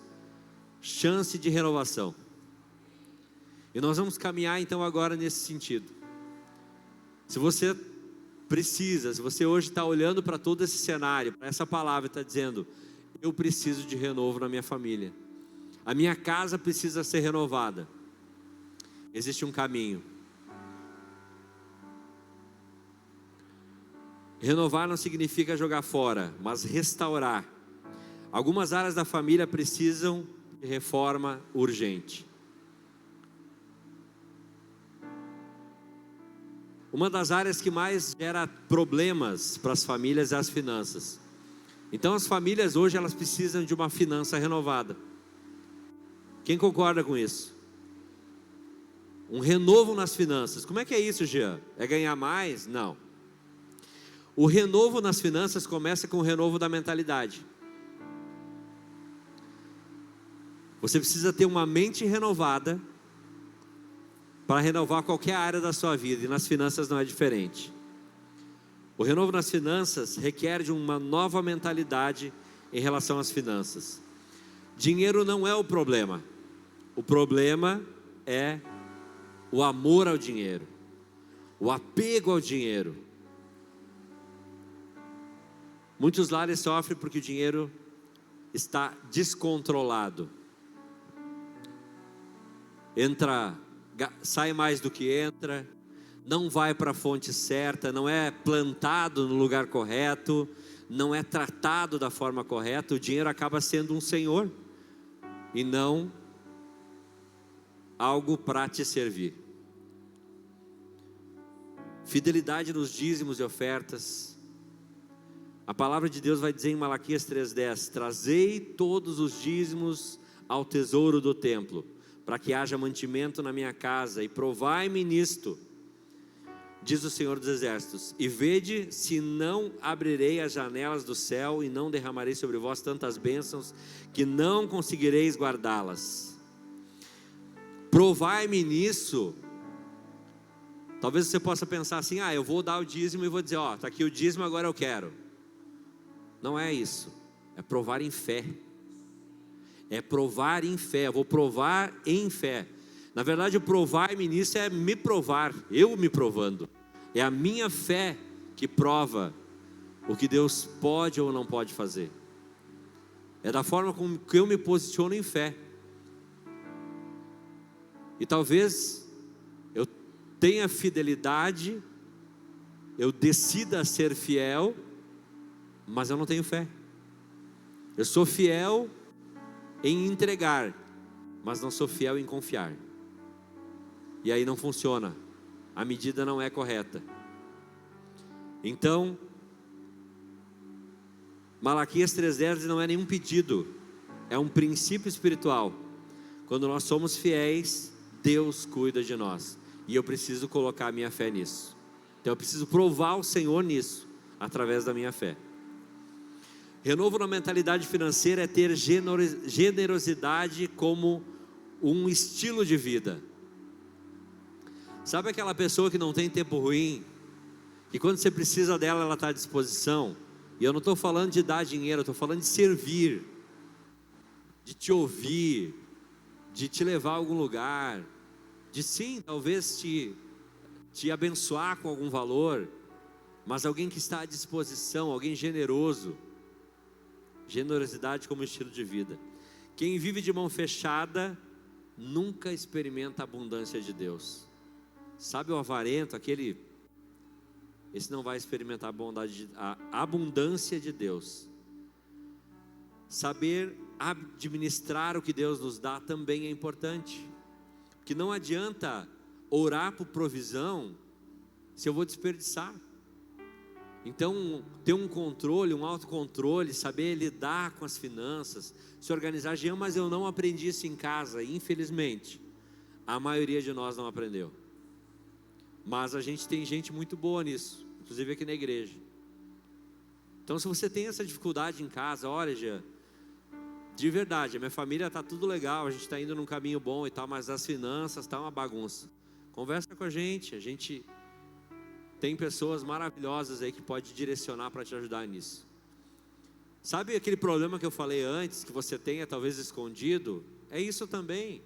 chance de renovação. E nós vamos caminhar então agora nesse sentido. Se você precisa, se você hoje está olhando para todo esse cenário, para essa palavra, está dizendo: eu preciso de renovo na minha família, a minha casa precisa ser renovada. Existe um caminho. Renovar não significa jogar fora, mas restaurar. Algumas áreas da família precisam de reforma urgente. Uma das áreas que mais gera problemas para as famílias é as finanças. Então as famílias hoje elas precisam de uma finança renovada. Quem concorda com isso? Um renovo nas finanças. Como é que é isso, Jean? É ganhar mais? Não. O renovo nas finanças começa com o renovo da mentalidade. Você precisa ter uma mente renovada para renovar qualquer área da sua vida, e nas finanças não é diferente. O renovo nas finanças requer de uma nova mentalidade em relação às finanças. Dinheiro não é o problema é o amor ao dinheiro, o apego ao dinheiro. Muitos lares sofrem porque o dinheiro está descontrolado. Sai mais do que entra, não vai para a fonte certa, não é plantado no lugar correto, não é tratado da forma correta. O dinheiro acaba sendo um senhor e não algo para te servir. Fidelidade nos dízimos e ofertas. A palavra de Deus vai dizer em Malaquias 3:10: trazei todos os dízimos ao tesouro do templo, para que haja mantimento na minha casa, e provai-me nisto, diz o Senhor dos Exércitos, e vede se não abrirei as janelas do céu, e não derramarei sobre vós tantas bênçãos, que não conseguireis guardá-las. Provai-me nisso. Talvez você possa pensar assim: eu vou dar o dízimo e vou dizer, está aqui o dízimo, agora eu quero. Não é isso, é provar em fé. É provar em fé, eu vou provar em fé. Na verdade, o provar-me nisso é me provar, eu me provando. É a minha fé que prova o que Deus pode ou não pode fazer. É da forma como que eu me posiciono em fé. E talvez eu tenha fidelidade, eu decida ser fiel, mas eu não tenho fé. Eu sou fiel em entregar, mas não sou fiel em confiar. E aí não funciona. A medida não é correta. Então, Malaquias 3,10 não é nenhum pedido, é um princípio espiritual. Quando nós somos fiéis, Deus cuida de nós. E eu preciso colocar a minha fé nisso. Então eu preciso provar o Senhor nisso, através da minha fé. Renovo na mentalidade financeira é ter generosidade como um estilo de vida. Sabe aquela pessoa que não tem tempo ruim, que quando você precisa dela, ela está à disposição? E eu não estou falando de dar dinheiro, eu estou falando de servir, de te ouvir, de te levar a algum lugar, de sim, talvez te abençoar com algum valor, mas alguém que está à disposição, alguém generoso. Generosidade como estilo de vida. Quem vive de mão fechada nunca experimenta a abundância de Deus. Sabe o avarento, esse não vai experimentar a abundância de Deus. Saber administrar o que Deus nos dá também é importante, porque não adianta orar por provisão se eu vou desperdiçar. Então, ter um controle, um autocontrole, saber lidar com as finanças, se organizar. Jean, mas eu não aprendi isso em casa, infelizmente. A maioria de nós não aprendeu. Mas a gente tem gente muito boa nisso, inclusive aqui na igreja. Então, se você tem essa dificuldade em casa, olha, Jean, de verdade, a minha família está tudo legal, a gente está indo num caminho bom e tal, mas as finanças estão uma bagunça. Conversa com a gente tem pessoas maravilhosas aí que pode direcionar para te ajudar nisso. Sabe aquele problema que eu falei antes, que você tenha talvez escondido? É isso também.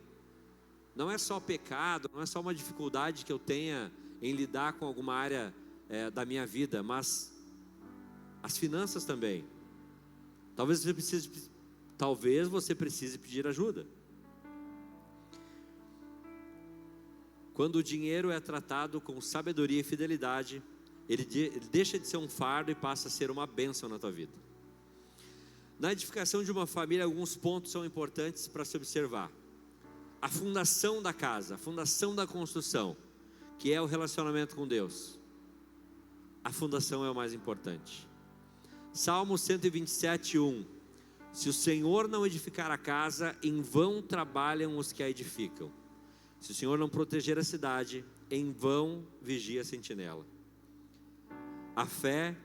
Não é só pecado, não é só uma dificuldade que eu tenha em lidar com alguma área da minha vida, mas as finanças também. Talvez você precise pedir ajuda. Quando o dinheiro é tratado com sabedoria e fidelidade, ele deixa de ser um fardo e passa a ser uma bênção na tua vida. Na edificação de uma família, alguns pontos são importantes para se observar. A fundação da casa, a fundação da construção, que é o relacionamento com Deus. A fundação é o mais importante. Salmo 127:1. Se o Senhor não edificar a casa, em vão trabalham os que a edificam. Se o Senhor não proteger a cidade, em vão vigia a sentinela. A fé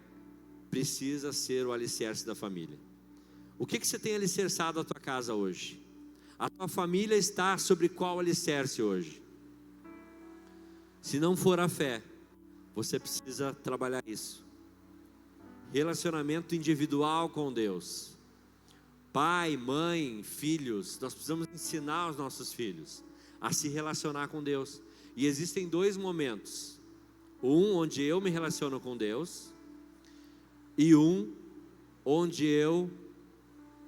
precisa ser o alicerce da família. O que você tem alicerçado a tua casa hoje? A tua família está sobre qual alicerce hoje? Se não for a fé, você precisa trabalhar isso. Relacionamento individual com Deus. Pai, mãe, filhos, nós precisamos ensinar os nossos filhos a se relacionar com Deus. E existem dois momentos. Um onde eu me relaciono com Deus, e um onde eu,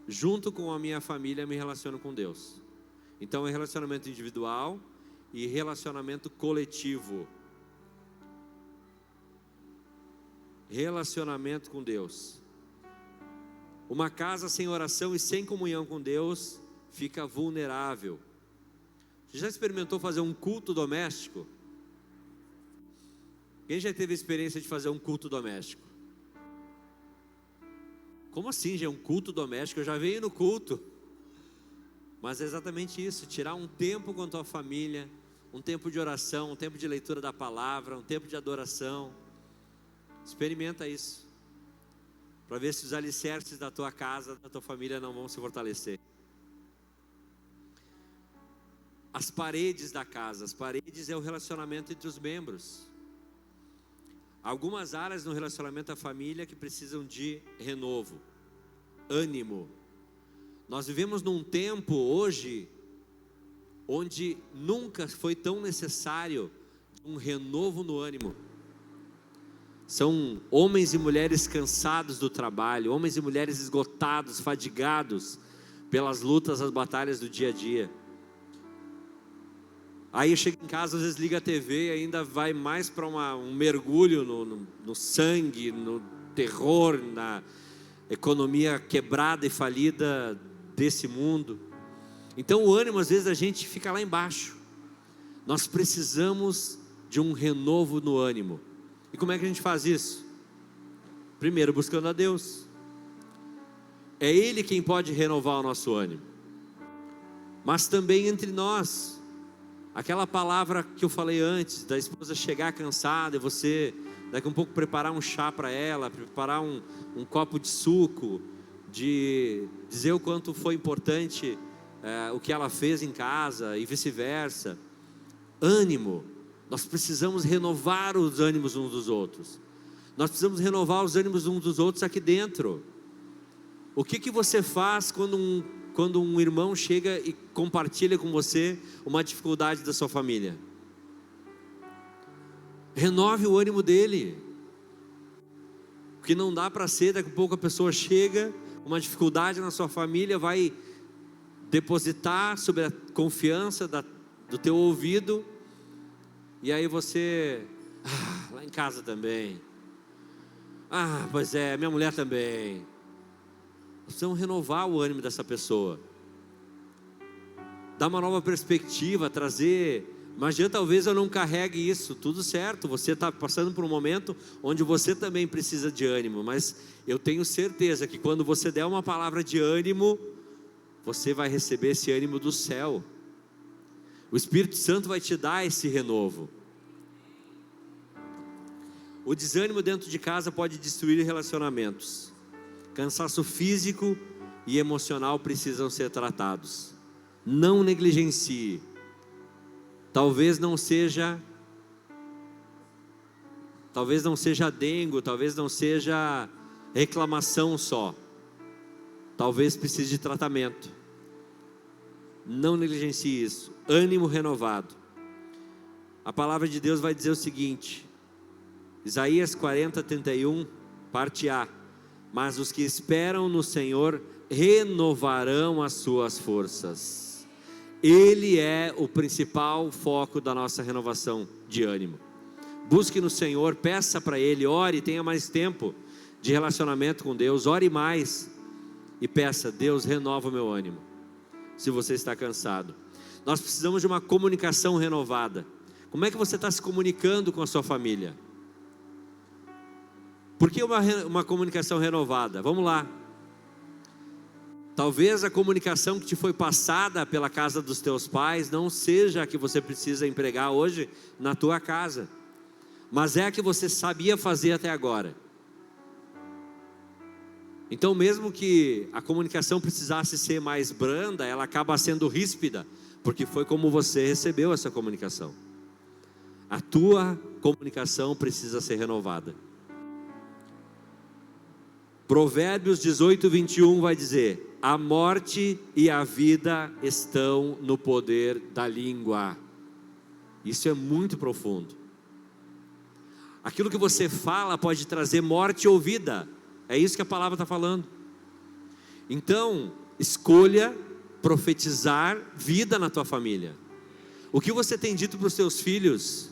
junto com a minha família, me relaciono com Deus. Então é relacionamento individual e relacionamento coletivo. Relacionamento com Deus. Uma casa sem oração e sem comunhão com Deus fica vulnerável. Você já experimentou fazer um culto doméstico? Quem já teve a experiência de fazer um culto doméstico? Como assim, já é um culto doméstico? Eu já venho no culto. Mas é exatamente isso, tirar um tempo com a tua família, um tempo de oração, um tempo de leitura da palavra, um tempo de adoração. Experimenta isso, para ver se os alicerces da tua casa, da tua família não vão se fortalecer. As paredes da casa, as paredes é o relacionamento entre os membros. Algumas áreas no relacionamento da família que precisam de renovo, ânimo. Nós vivemos num tempo hoje, onde nunca foi tão necessário um renovo no ânimo. São homens e mulheres cansados do trabalho, homens e mulheres esgotados, fadigados pelas lutas, as batalhas do dia a dia. Aí chega em casa, às vezes liga a TV e ainda vai mais para um mergulho no sangue, no terror, na economia quebrada e falida desse mundo. Então o ânimo, às vezes a gente fica lá embaixo. Nós precisamos de um renovo no ânimo. E como é que a gente faz isso? Primeiro, buscando a Deus. É Ele quem pode renovar o nosso ânimo. Mas também entre nós, aquela palavra que eu falei antes, da esposa chegar cansada e você daqui a um pouco preparar um chá para ela, preparar um copo de suco, de dizer o quanto foi importante o que ela fez em casa e vice-versa. Ânimo. Nós precisamos renovar os ânimos uns dos outros. Nós precisamos renovar os ânimos uns dos outros aqui dentro. O que você faz quando um irmão chega e compartilha com você uma dificuldade da sua família? Renove o ânimo dele. Porque não dá para ser, daqui a pouco a pessoa chega, uma dificuldade na sua família, vai depositar sobre a confiança do teu ouvido, e aí você, lá em casa também, pois é, minha mulher também. Nós precisamos renovar o ânimo dessa pessoa, dar uma nova perspectiva, trazer. Imagina, talvez eu não carregue isso, tudo certo, você está passando por um momento onde você também precisa de ânimo, mas eu tenho certeza que quando você der uma palavra de ânimo, você vai receber esse ânimo do céu. O Espírito Santo vai te dar esse renovo. O desânimo dentro de casa pode destruir relacionamentos. Cansaço físico e emocional precisam ser tratados. Não negligencie. Talvez não seja dengo, talvez não seja reclamação só. Talvez precise de tratamento. Não negligencie isso. Ânimo renovado. A palavra de Deus vai dizer o seguinte, Isaías 40, 31, parte A: mas os que esperam no Senhor renovarão as suas forças. Ele é o principal foco da nossa renovação de ânimo. Busque no Senhor, peça para Ele, ore, tenha mais tempo de relacionamento com Deus, ore mais e peça: Deus, renova o meu ânimo. Se você está cansado, nós precisamos de uma comunicação renovada. Como é que você está se comunicando com a sua família? Por que uma comunicação renovada? Vamos lá. Talvez a comunicação que te foi passada pela casa dos teus pais não seja a que você precisa empregar hoje na tua casa, mas é a que você sabia fazer até agora. Então, mesmo que a comunicação precisasse ser mais branda, ela acaba sendo ríspida, porque foi como você recebeu essa comunicação. A tua comunicação precisa ser renovada. Provérbios 18, 21 vai dizer: a morte e a vida estão no poder da língua. Isso é muito profundo. Aquilo que você fala pode trazer morte ou vida. É isso que a palavra está falando. Então, escolha profetizar vida na tua família. O que você tem dito para os teus filhos?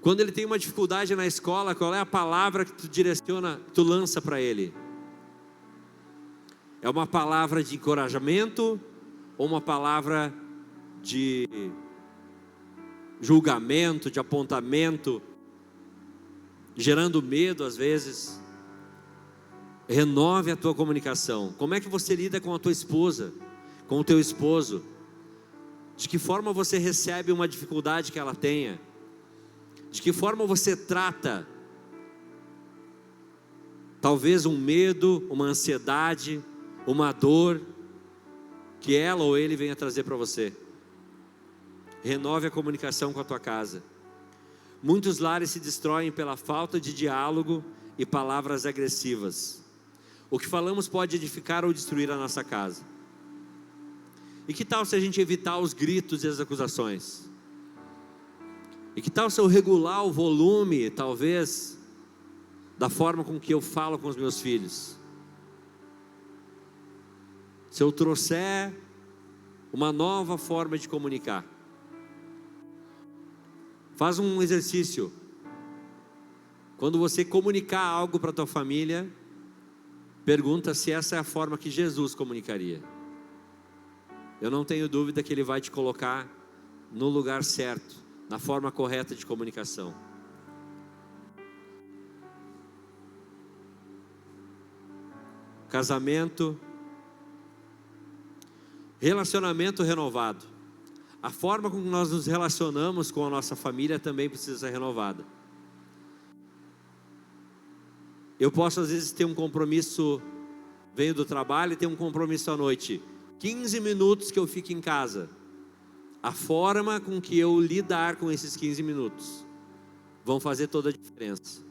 Quando ele tem uma dificuldade na escola, qual é a palavra que tu direciona, tu lança para ele? É uma palavra de encorajamento ou uma palavra de julgamento, de apontamento, gerando medo às vezes? Renove a tua comunicação. Como é que você lida com a tua esposa, com o teu esposo? De que forma você recebe uma dificuldade que ela tenha? De que forma você trata talvez um medo, uma ansiedade, uma dor que ela ou ele venha trazer para você? Renove a comunicação com a tua casa. Muitos lares se destroem pela falta de diálogo e palavras agressivas. O que falamos pode edificar ou destruir a nossa casa. E que tal se a gente evitar os gritos e as acusações? E que tal se eu regular o volume, talvez, da forma com que eu falo com os meus filhos? Se eu trouxer uma nova forma de comunicar. Faz um exercício. Quando você comunicar algo para a tua família, pergunta se essa é a forma que Jesus comunicaria. Eu não tenho dúvida que Ele vai te colocar no lugar certo, na forma correta de comunicação. Casamento, relacionamento renovado. A forma como nós nos relacionamos com a nossa família também precisa ser renovada. Eu posso às vezes ter um compromisso, venho do trabalho e tenho um compromisso à noite, 15 minutos que eu fico em casa. A forma com que eu lidar com esses 15 minutos vão fazer toda a diferença.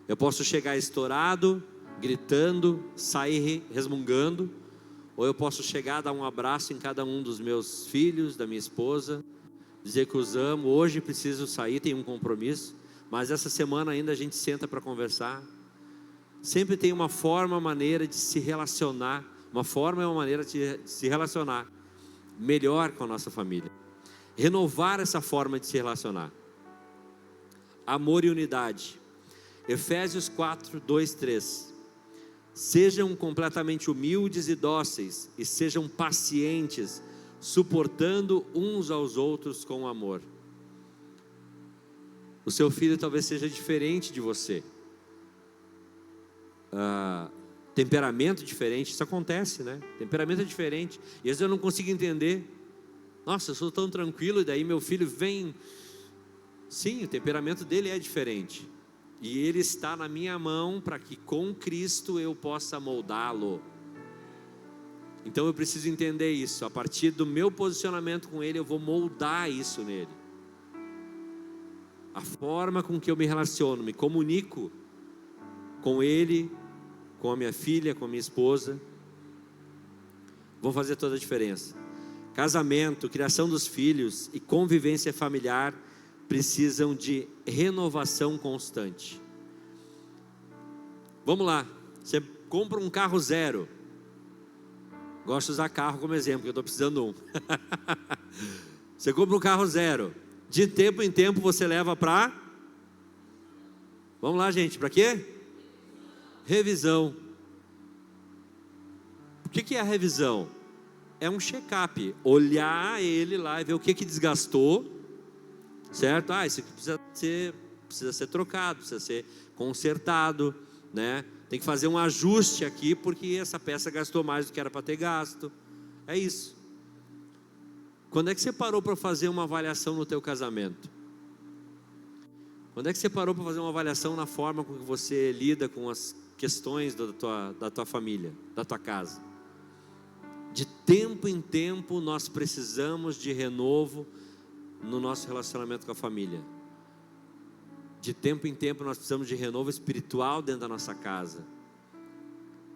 Eu posso chegar estourado, gritando, sair resmungando, ou eu posso chegar, dar um abraço em cada um dos meus filhos, da minha esposa, dizer que os amo. Hoje preciso sair, tenho um compromisso, mas essa semana ainda a gente senta para conversar. Sempre tem uma forma, maneira de se relacionar, uma forma e uma maneira de se relacionar melhor com a nossa família. Renovar essa forma de se relacionar. Amor e unidade. Efésios 4, 2, 3. Sejam completamente humildes e dóceis, e sejam pacientes, suportando uns aos outros com amor. O seu filho talvez seja diferente de você, temperamento diferente, isso acontece, né? Temperamento é diferente, e às vezes eu não consigo entender. Nossa, eu sou tão tranquilo, e daí meu filho vem. Sim, o temperamento dele é diferente, e ele está na minha mão para que com Cristo eu possa moldá-lo. Então eu preciso entender isso. A partir do meu posicionamento com ele, eu vou moldar isso nele. A forma com que eu me relaciono, me comunico com ele, com a minha filha, com a minha esposa, vão fazer toda a diferença. Casamento, criação dos filhos e convivência familiar precisam de renovação constante. Vamos lá, você compra um carro zero. Gosto de usar carro como exemplo, porque eu estou precisando de um. Você compra um carro zero. De tempo em tempo você leva para... Vamos lá, gente, para quê? Revisão. O que é a revisão? É um check-up. Olhar ele lá e ver o que desgastou. Certo? Isso aqui precisa ser trocado, precisa ser consertado, né? Tem que fazer um ajuste aqui, porque essa peça gastou mais do que era para ter gasto. É isso. Quando é que você parou para fazer uma avaliação no teu casamento? Quando é que você parou para fazer uma avaliação na forma com que você lida com as questões da tua família, da tua casa? De tempo em tempo nós precisamos de renovo no nosso relacionamento com a família. De tempo em tempo nós precisamos de renovo espiritual dentro da nossa casa.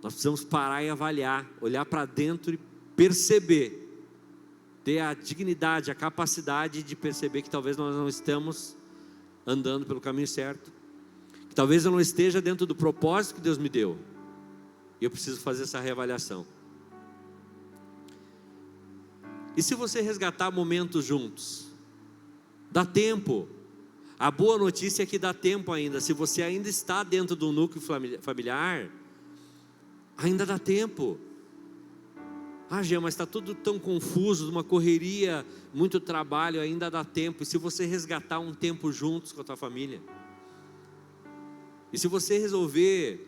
Nós precisamos parar e avaliar, olhar para dentro e perceber, ter a dignidade, a capacidade de perceber que talvez nós não estamos andando pelo caminho certo, que talvez eu não esteja dentro do propósito que Deus me deu, e eu preciso fazer essa reavaliação. E se você resgatar momentos juntos? Dá tempo. A boa notícia é que dá tempo ainda. Se você ainda está dentro do núcleo familiar, ainda dá tempo. Jean, mas está tudo tão confuso, uma correria, muito trabalho, ainda dá tempo. E se você resgatar um tempo juntos com a tua família? E se você resolver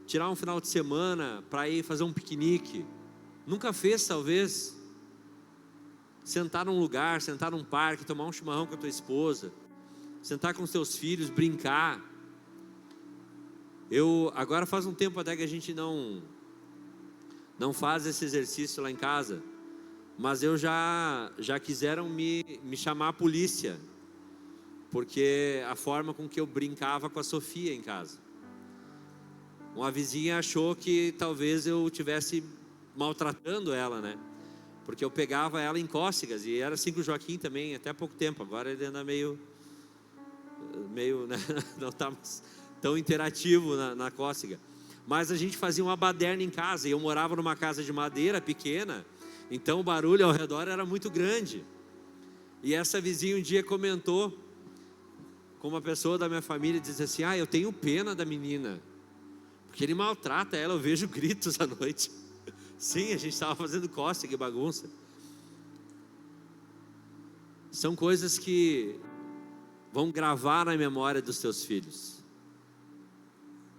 tirar um final de semana para ir fazer um piquenique? Nunca fez, talvez? Sentar num lugar, sentar num parque, tomar um chimarrão com a tua esposa, sentar com os teus filhos, brincar. Agora faz um tempo até que a gente não faz esse exercício lá em casa, mas já quiseram me chamar a polícia, porque a forma com que eu brincava com a Sofia em casa. Uma vizinha achou que talvez eu estivesse maltratando ela, né? porque eu pegava ela em cócegas, e era assim com o Joaquim também, até há pouco tempo. Agora ele anda meio né? Não está tão interativo na cócega. Mas a gente fazia uma baderna em casa, e eu morava numa casa de madeira pequena, então o barulho ao redor era muito grande. E essa vizinha um dia comentou com uma pessoa da minha família, disse assim: eu tenho pena da menina, porque ele maltrata ela, eu vejo gritos à noite. Sim, a gente estava fazendo cócega e bagunça. São coisas que vão gravar na memória dos teus filhos,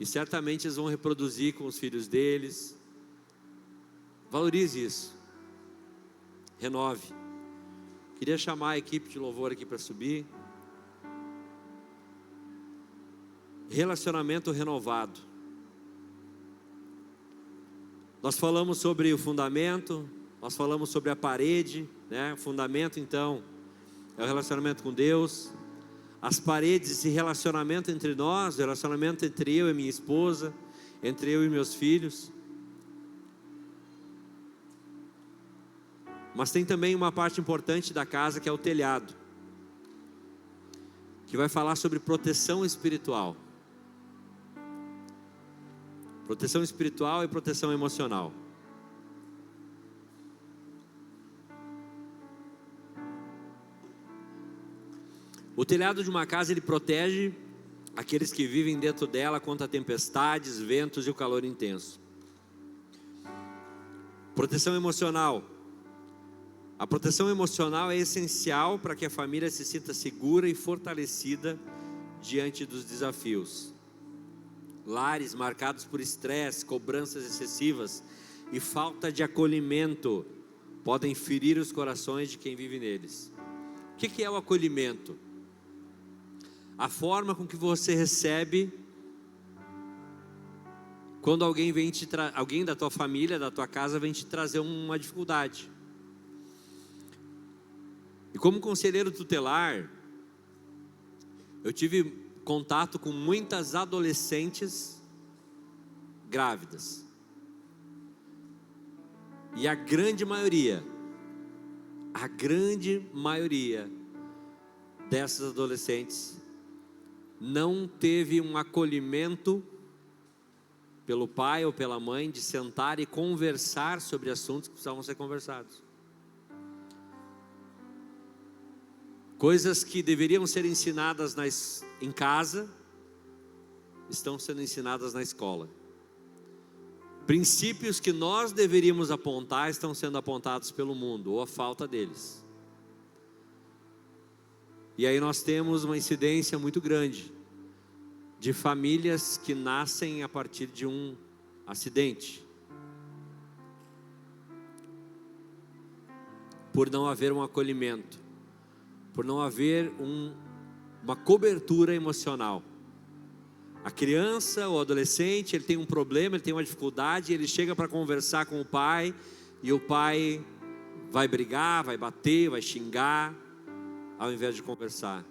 e certamente eles vão reproduzir com os filhos deles. Valorize isso, renove. Queria chamar a equipe de louvor aqui para subir. Relacionamento renovado. Nós falamos sobre o fundamento, nós falamos sobre a parede, né? O fundamento, então, é o relacionamento com Deus. As paredes, esse relacionamento entre nós, o relacionamento entre eu e minha esposa, entre eu e meus filhos. Mas tem também uma parte importante da casa, que é o telhado, que vai falar sobre proteção espiritual. Proteção espiritual e proteção emocional. O telhado de uma casa, ele protege aqueles que vivem dentro dela contra tempestades, ventos e o calor intenso. Proteção emocional. A proteção emocional é essencial para que a família se sinta segura e fortalecida diante dos desafios. Lares marcados por estresse, cobranças excessivas e falta de acolhimento podem ferir os corações de quem vive neles. O que é o acolhimento? A forma com que você recebe quando alguém vem alguém da tua família, da tua casa, vem te trazer uma dificuldade. E como conselheiro tutelar, eu tive contato com muitas adolescentes grávidas. E a grande maioria dessas adolescentes não teve um acolhimento pelo pai ou pela mãe de sentar e conversar sobre assuntos que precisavam ser conversados. Coisas que deveriam ser ensinadas em casa, estão sendo ensinadas na escola. Princípios que nós deveríamos apontar, estão sendo apontados pelo mundo, ou a falta deles. E aí nós temos uma incidência muito grande de famílias que nascem a partir de um acidente, por não haver um acolhimento, por não haver uma cobertura emocional. A criança ou adolescente, ele tem um problema, ele tem uma dificuldade, ele chega para conversar com o pai, e o pai vai brigar, vai bater, vai xingar, ao invés de conversar.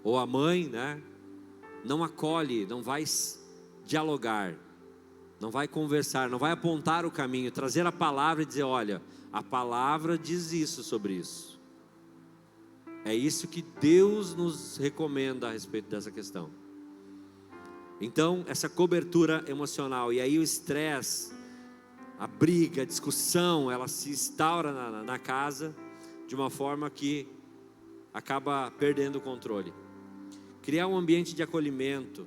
Ou a mãe, né, não acolhe, não vai dialogar, não vai conversar, não vai apontar o caminho, trazer a palavra e dizer: olha, a palavra diz isso sobre isso. É isso que Deus nos recomenda a respeito dessa questão. Então, essa cobertura emocional, e aí o estresse, a briga, a discussão, ela se instaura na casa de uma forma que acaba perdendo o controle. Criar um ambiente de acolhimento,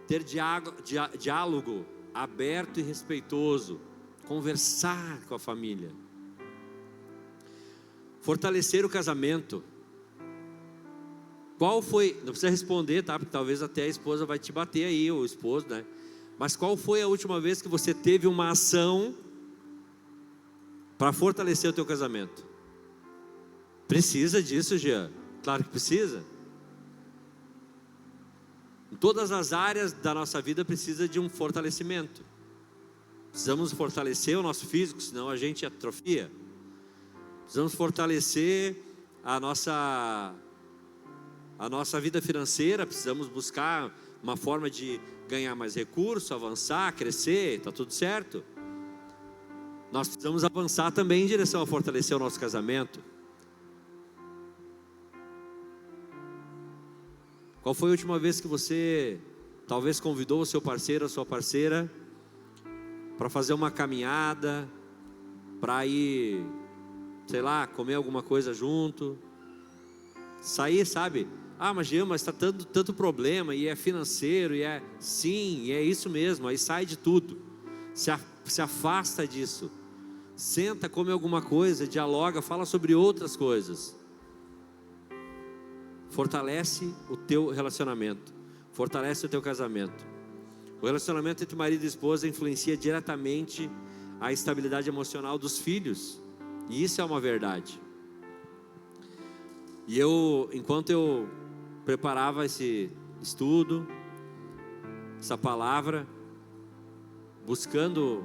ter diálogo aberto e respeitoso, conversar com a família, fortalecer o casamento. Qual foi, não precisa responder, tá? Porque talvez até a esposa vai te bater aí, ou o esposo, né? Mas qual foi a última vez que você teve uma ação para fortalecer o teu casamento? Precisa disso, Jean? Claro que precisa. Em todas as áreas da nossa vida precisa de um fortalecimento. Precisamos fortalecer o nosso físico, senão a gente atrofia. Precisamos fortalecer a nossa vida financeira, precisamos buscar uma forma de ganhar mais recursos, avançar, crescer, está tudo certo. nós precisamos avançar também em direção a fortalecer o nosso casamento. Qual foi a última vez que você talvez convidou o seu parceiro, a sua parceira, para fazer uma caminhada, para ir, sei lá, comer alguma coisa junto, sair, sabe? Ah, mas Jean, mas está tanto problema, e é financeiro, e é... Sim, e é isso mesmo, aí sai de tudo, se afasta disso, senta, come alguma coisa, dialoga, fala sobre outras coisas. Fortalece o teu relacionamento, fortalece o teu casamento. O relacionamento entre marido e esposa influencia diretamente a estabilidade emocional dos filhos, e isso é uma verdade. E enquanto eu preparava esse estudo, essa palavra, buscando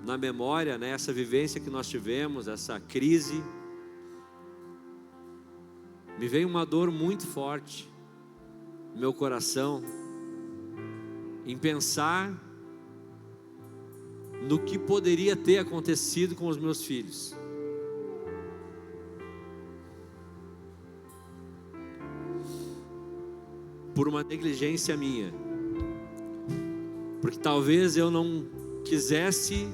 na memória, né, essa vivência que nós tivemos, essa crise, me veio uma dor muito forte no meu coração, em pensar no que poderia ter acontecido com os meus filhos. Por uma negligência minha, porque talvez eu não quisesse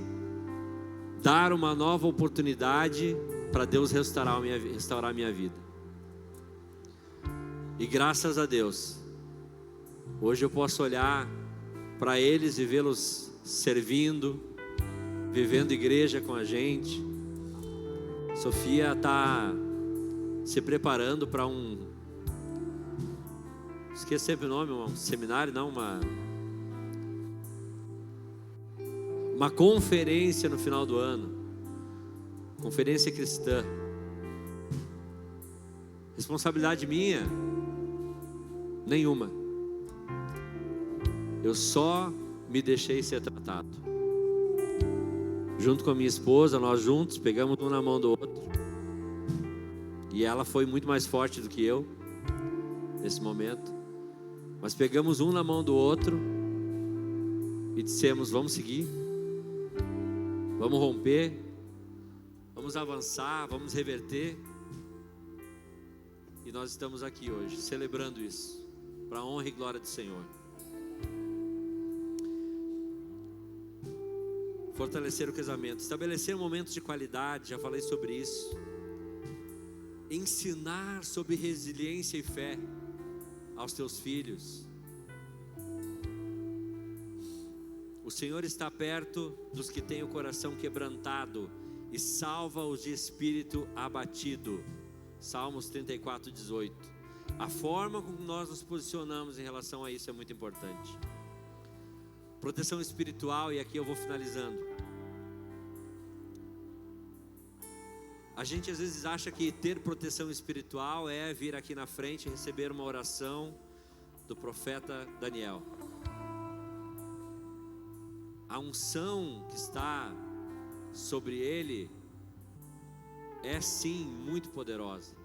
dar uma nova oportunidade para Deus restaurar a minha vida. E graças a Deus, hoje eu posso olhar para eles e vê-los servindo, vivendo igreja com a gente. Sofia está se preparando para esqueci sempre o nome, um seminário, não, uma conferência no final do ano, conferência cristã. Responsabilidade minha? Nenhuma. Eu só me deixei ser tratado. Junto com a minha esposa, nós juntos pegamos um na mão do outro, e ela foi muito mais forte do que eu nesse momento, mas pegamos um na mão do outro e dissemos: vamos seguir, vamos romper, vamos avançar, vamos reverter. E nós estamos aqui hoje celebrando isso, para a honra e glória do Senhor. Fortalecer o casamento, estabelecer momentos de qualidade, já falei sobre isso. Ensinar sobre resiliência e fé aos teus filhos. O Senhor está perto dos que têm o coração quebrantado e salva-os de espírito abatido. Salmos 34:18. A forma como nós nos posicionamos em relação a isso é muito importante. Proteção espiritual, e aqui eu vou finalizando. A gente às vezes acha que ter proteção espiritual é vir aqui na frente e receber uma oração do profeta Daniel. A unção que está sobre ele é sim muito poderosa.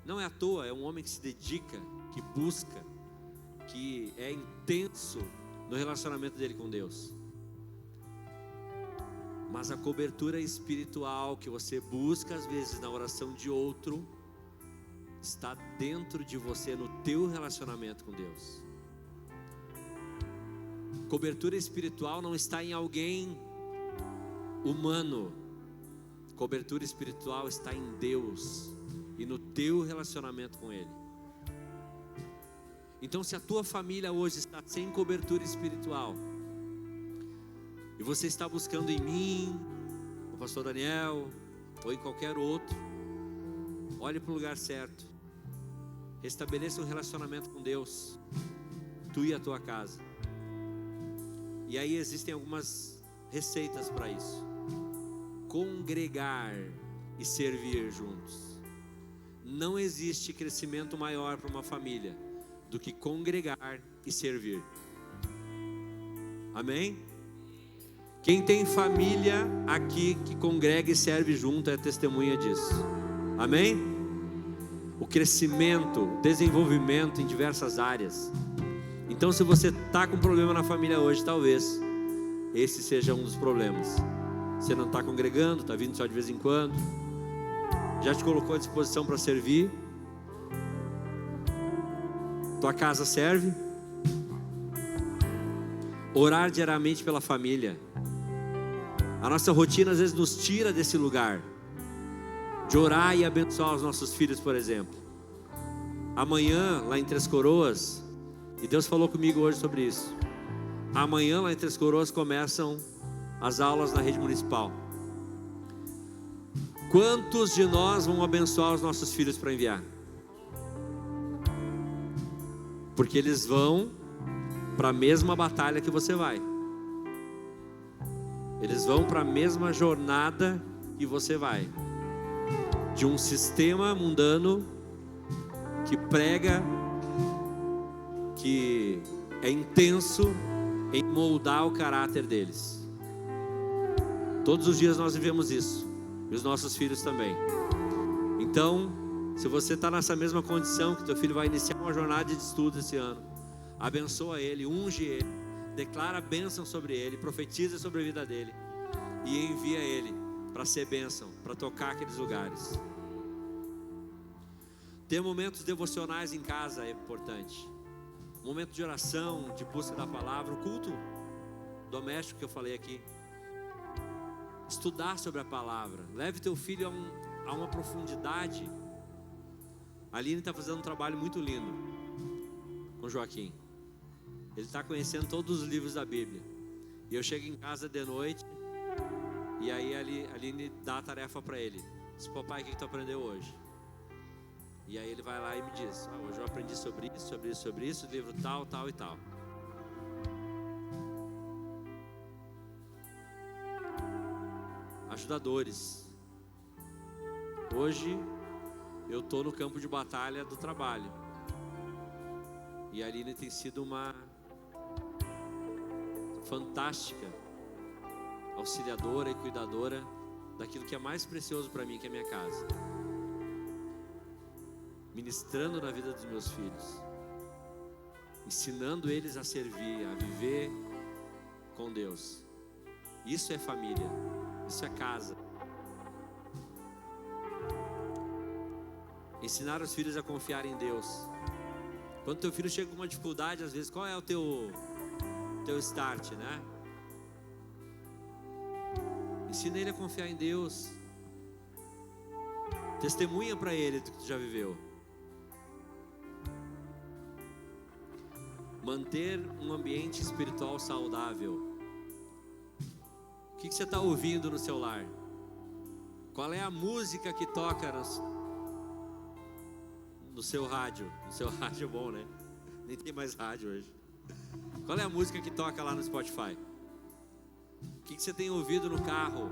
Não é à toa, é um homem que se dedica, que busca, que é intenso no relacionamento dele com Deus. Mas a cobertura espiritual que você busca às vezes na oração de outro, está dentro de você, no teu relacionamento com Deus. Cobertura espiritual não está em alguém humano. Cobertura espiritual está em Deus e no teu relacionamento com Ele. Então, se a tua família hoje está sem cobertura espiritual, e você está buscando em mim, no pastor Daniel, ou em qualquer outro, olhe para o lugar certo. Restabeleça um relacionamento com Deus, tu e a tua casa. E aí existem algumas receitas para isso. Congregar e servir juntos. Não existe crescimento maior para uma família do que congregar e servir. Amém? Quem tem família aqui que congrega e serve junto é testemunha disso. Amém? O crescimento, o desenvolvimento em diversas áreas. Então, se você está com problema na família hoje, talvez esse seja um dos problemas. Você não está congregando, está vindo só de vez em quando. Já te colocou à disposição para servir? Tua casa serve? Orar diariamente pela família. A nossa rotina às vezes nos tira desse lugar de orar e abençoar os nossos filhos, por exemplo. Amanhã, lá em Três Coroas, e Deus falou comigo hoje sobre isso. Amanhã, lá em Três Coroas, começam as aulas na rede municipal. Quantos de nós vão abençoar os nossos filhos para enviar? Porque eles vão para a mesma batalha que você vai. Eles vão para a mesma jornada que você vai. De um sistema mundano que prega, que é intenso em moldar o caráter deles. Todos os dias nós vivemos isso. E os nossos filhos também. Então, se você está nessa mesma condição, que teu filho vai iniciar uma jornada de estudo esse ano, abençoa ele, unge ele, declara bênção sobre ele, profetiza sobre a vida dele e envia ele para ser bênção, para tocar aqueles lugares. Ter momentos devocionais em casa é importante. Momento de oração, de busca da palavra, o culto doméstico que eu falei aqui. Estudar sobre a palavra. Leve teu filho a uma profundidade. A Aline está fazendo um trabalho muito lindo com o Joaquim. Ele está conhecendo todos os livros da Bíblia. E eu chego em casa de noite e aí a Aline dá a tarefa para ele. Diz: papai, o que tu aprendeu hoje? E aí ele vai lá e me diz: hoje eu aprendi sobre isso, sobre isso, sobre isso, livro tal, tal e tal. Ajudadores. Hoje eu estou no campo de batalha do trabalho. E a Aline tem sido uma fantástica auxiliadora e cuidadora daquilo que é mais precioso para mim, que é a minha casa. Ministrando na vida dos meus filhos, ensinando eles a servir, a viver com Deus. Isso é família, isso é casa. Ensinar os filhos a confiar em Deus. Quando teu filho chega com uma dificuldade, às vezes, qual é o teu start, né? Ensina ele a confiar em Deus. Testemunha para ele do que tu já viveu. Manter um ambiente espiritual saudável. O que você está ouvindo no seu lar? Qual é a música que toca no seu rádio? No seu rádio é bom, né? Nem tem mais rádio hoje. Qual é a música que toca lá no Spotify? O que você tem ouvido no carro?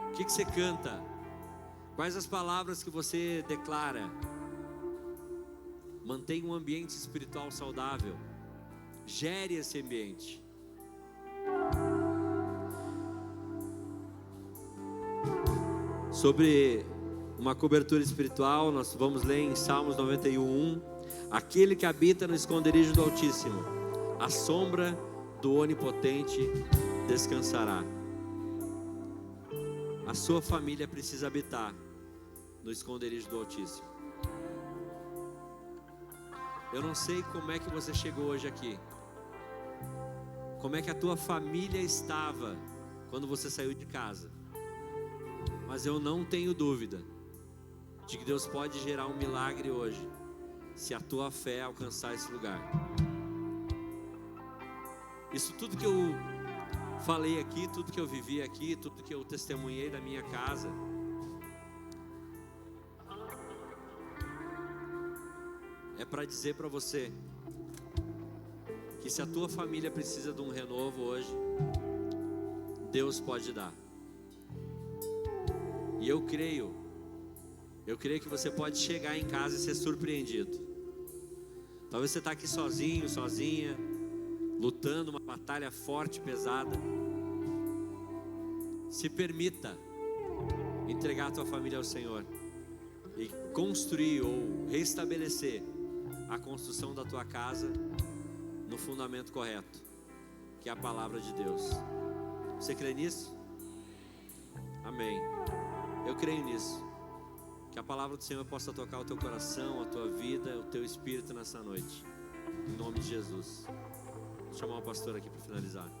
O que você canta? Quais as palavras que você declara? Mantenha um ambiente espiritual saudável. Gere esse ambiente. Sobre uma cobertura espiritual, nós vamos ler em Salmos 91:1. Aquele que habita no esconderijo do Altíssimo, a sombra do Onipotente descansará. A sua família precisa habitar no esconderijo do Altíssimo. Eu não sei como é que você chegou hoje aqui, como é que a tua família estava quando você saiu de casa, mas eu não tenho dúvida de que Deus pode gerar um milagre hoje, se a tua fé alcançar esse lugar. Isso tudo que eu falei aqui, tudo que eu vivi aqui, tudo que eu testemunhei da minha casa, é para dizer para você que se a tua família precisa de um renovo hoje, Deus pode dar. E eu creio que você pode chegar em casa e ser surpreendido. Talvez você está aqui sozinho, sozinha, lutando uma batalha forte, pesada. Se permita entregar a tua família ao Senhor e construir ou restabelecer a construção da tua casa no fundamento correto, que é a palavra de Deus. Você crê nisso? Amém. Eu creio nisso. Que a palavra do Senhor possa tocar o teu coração, a tua vida, o teu espírito nessa noite. Em nome de Jesus. Vou chamar o pastor aqui para finalizar.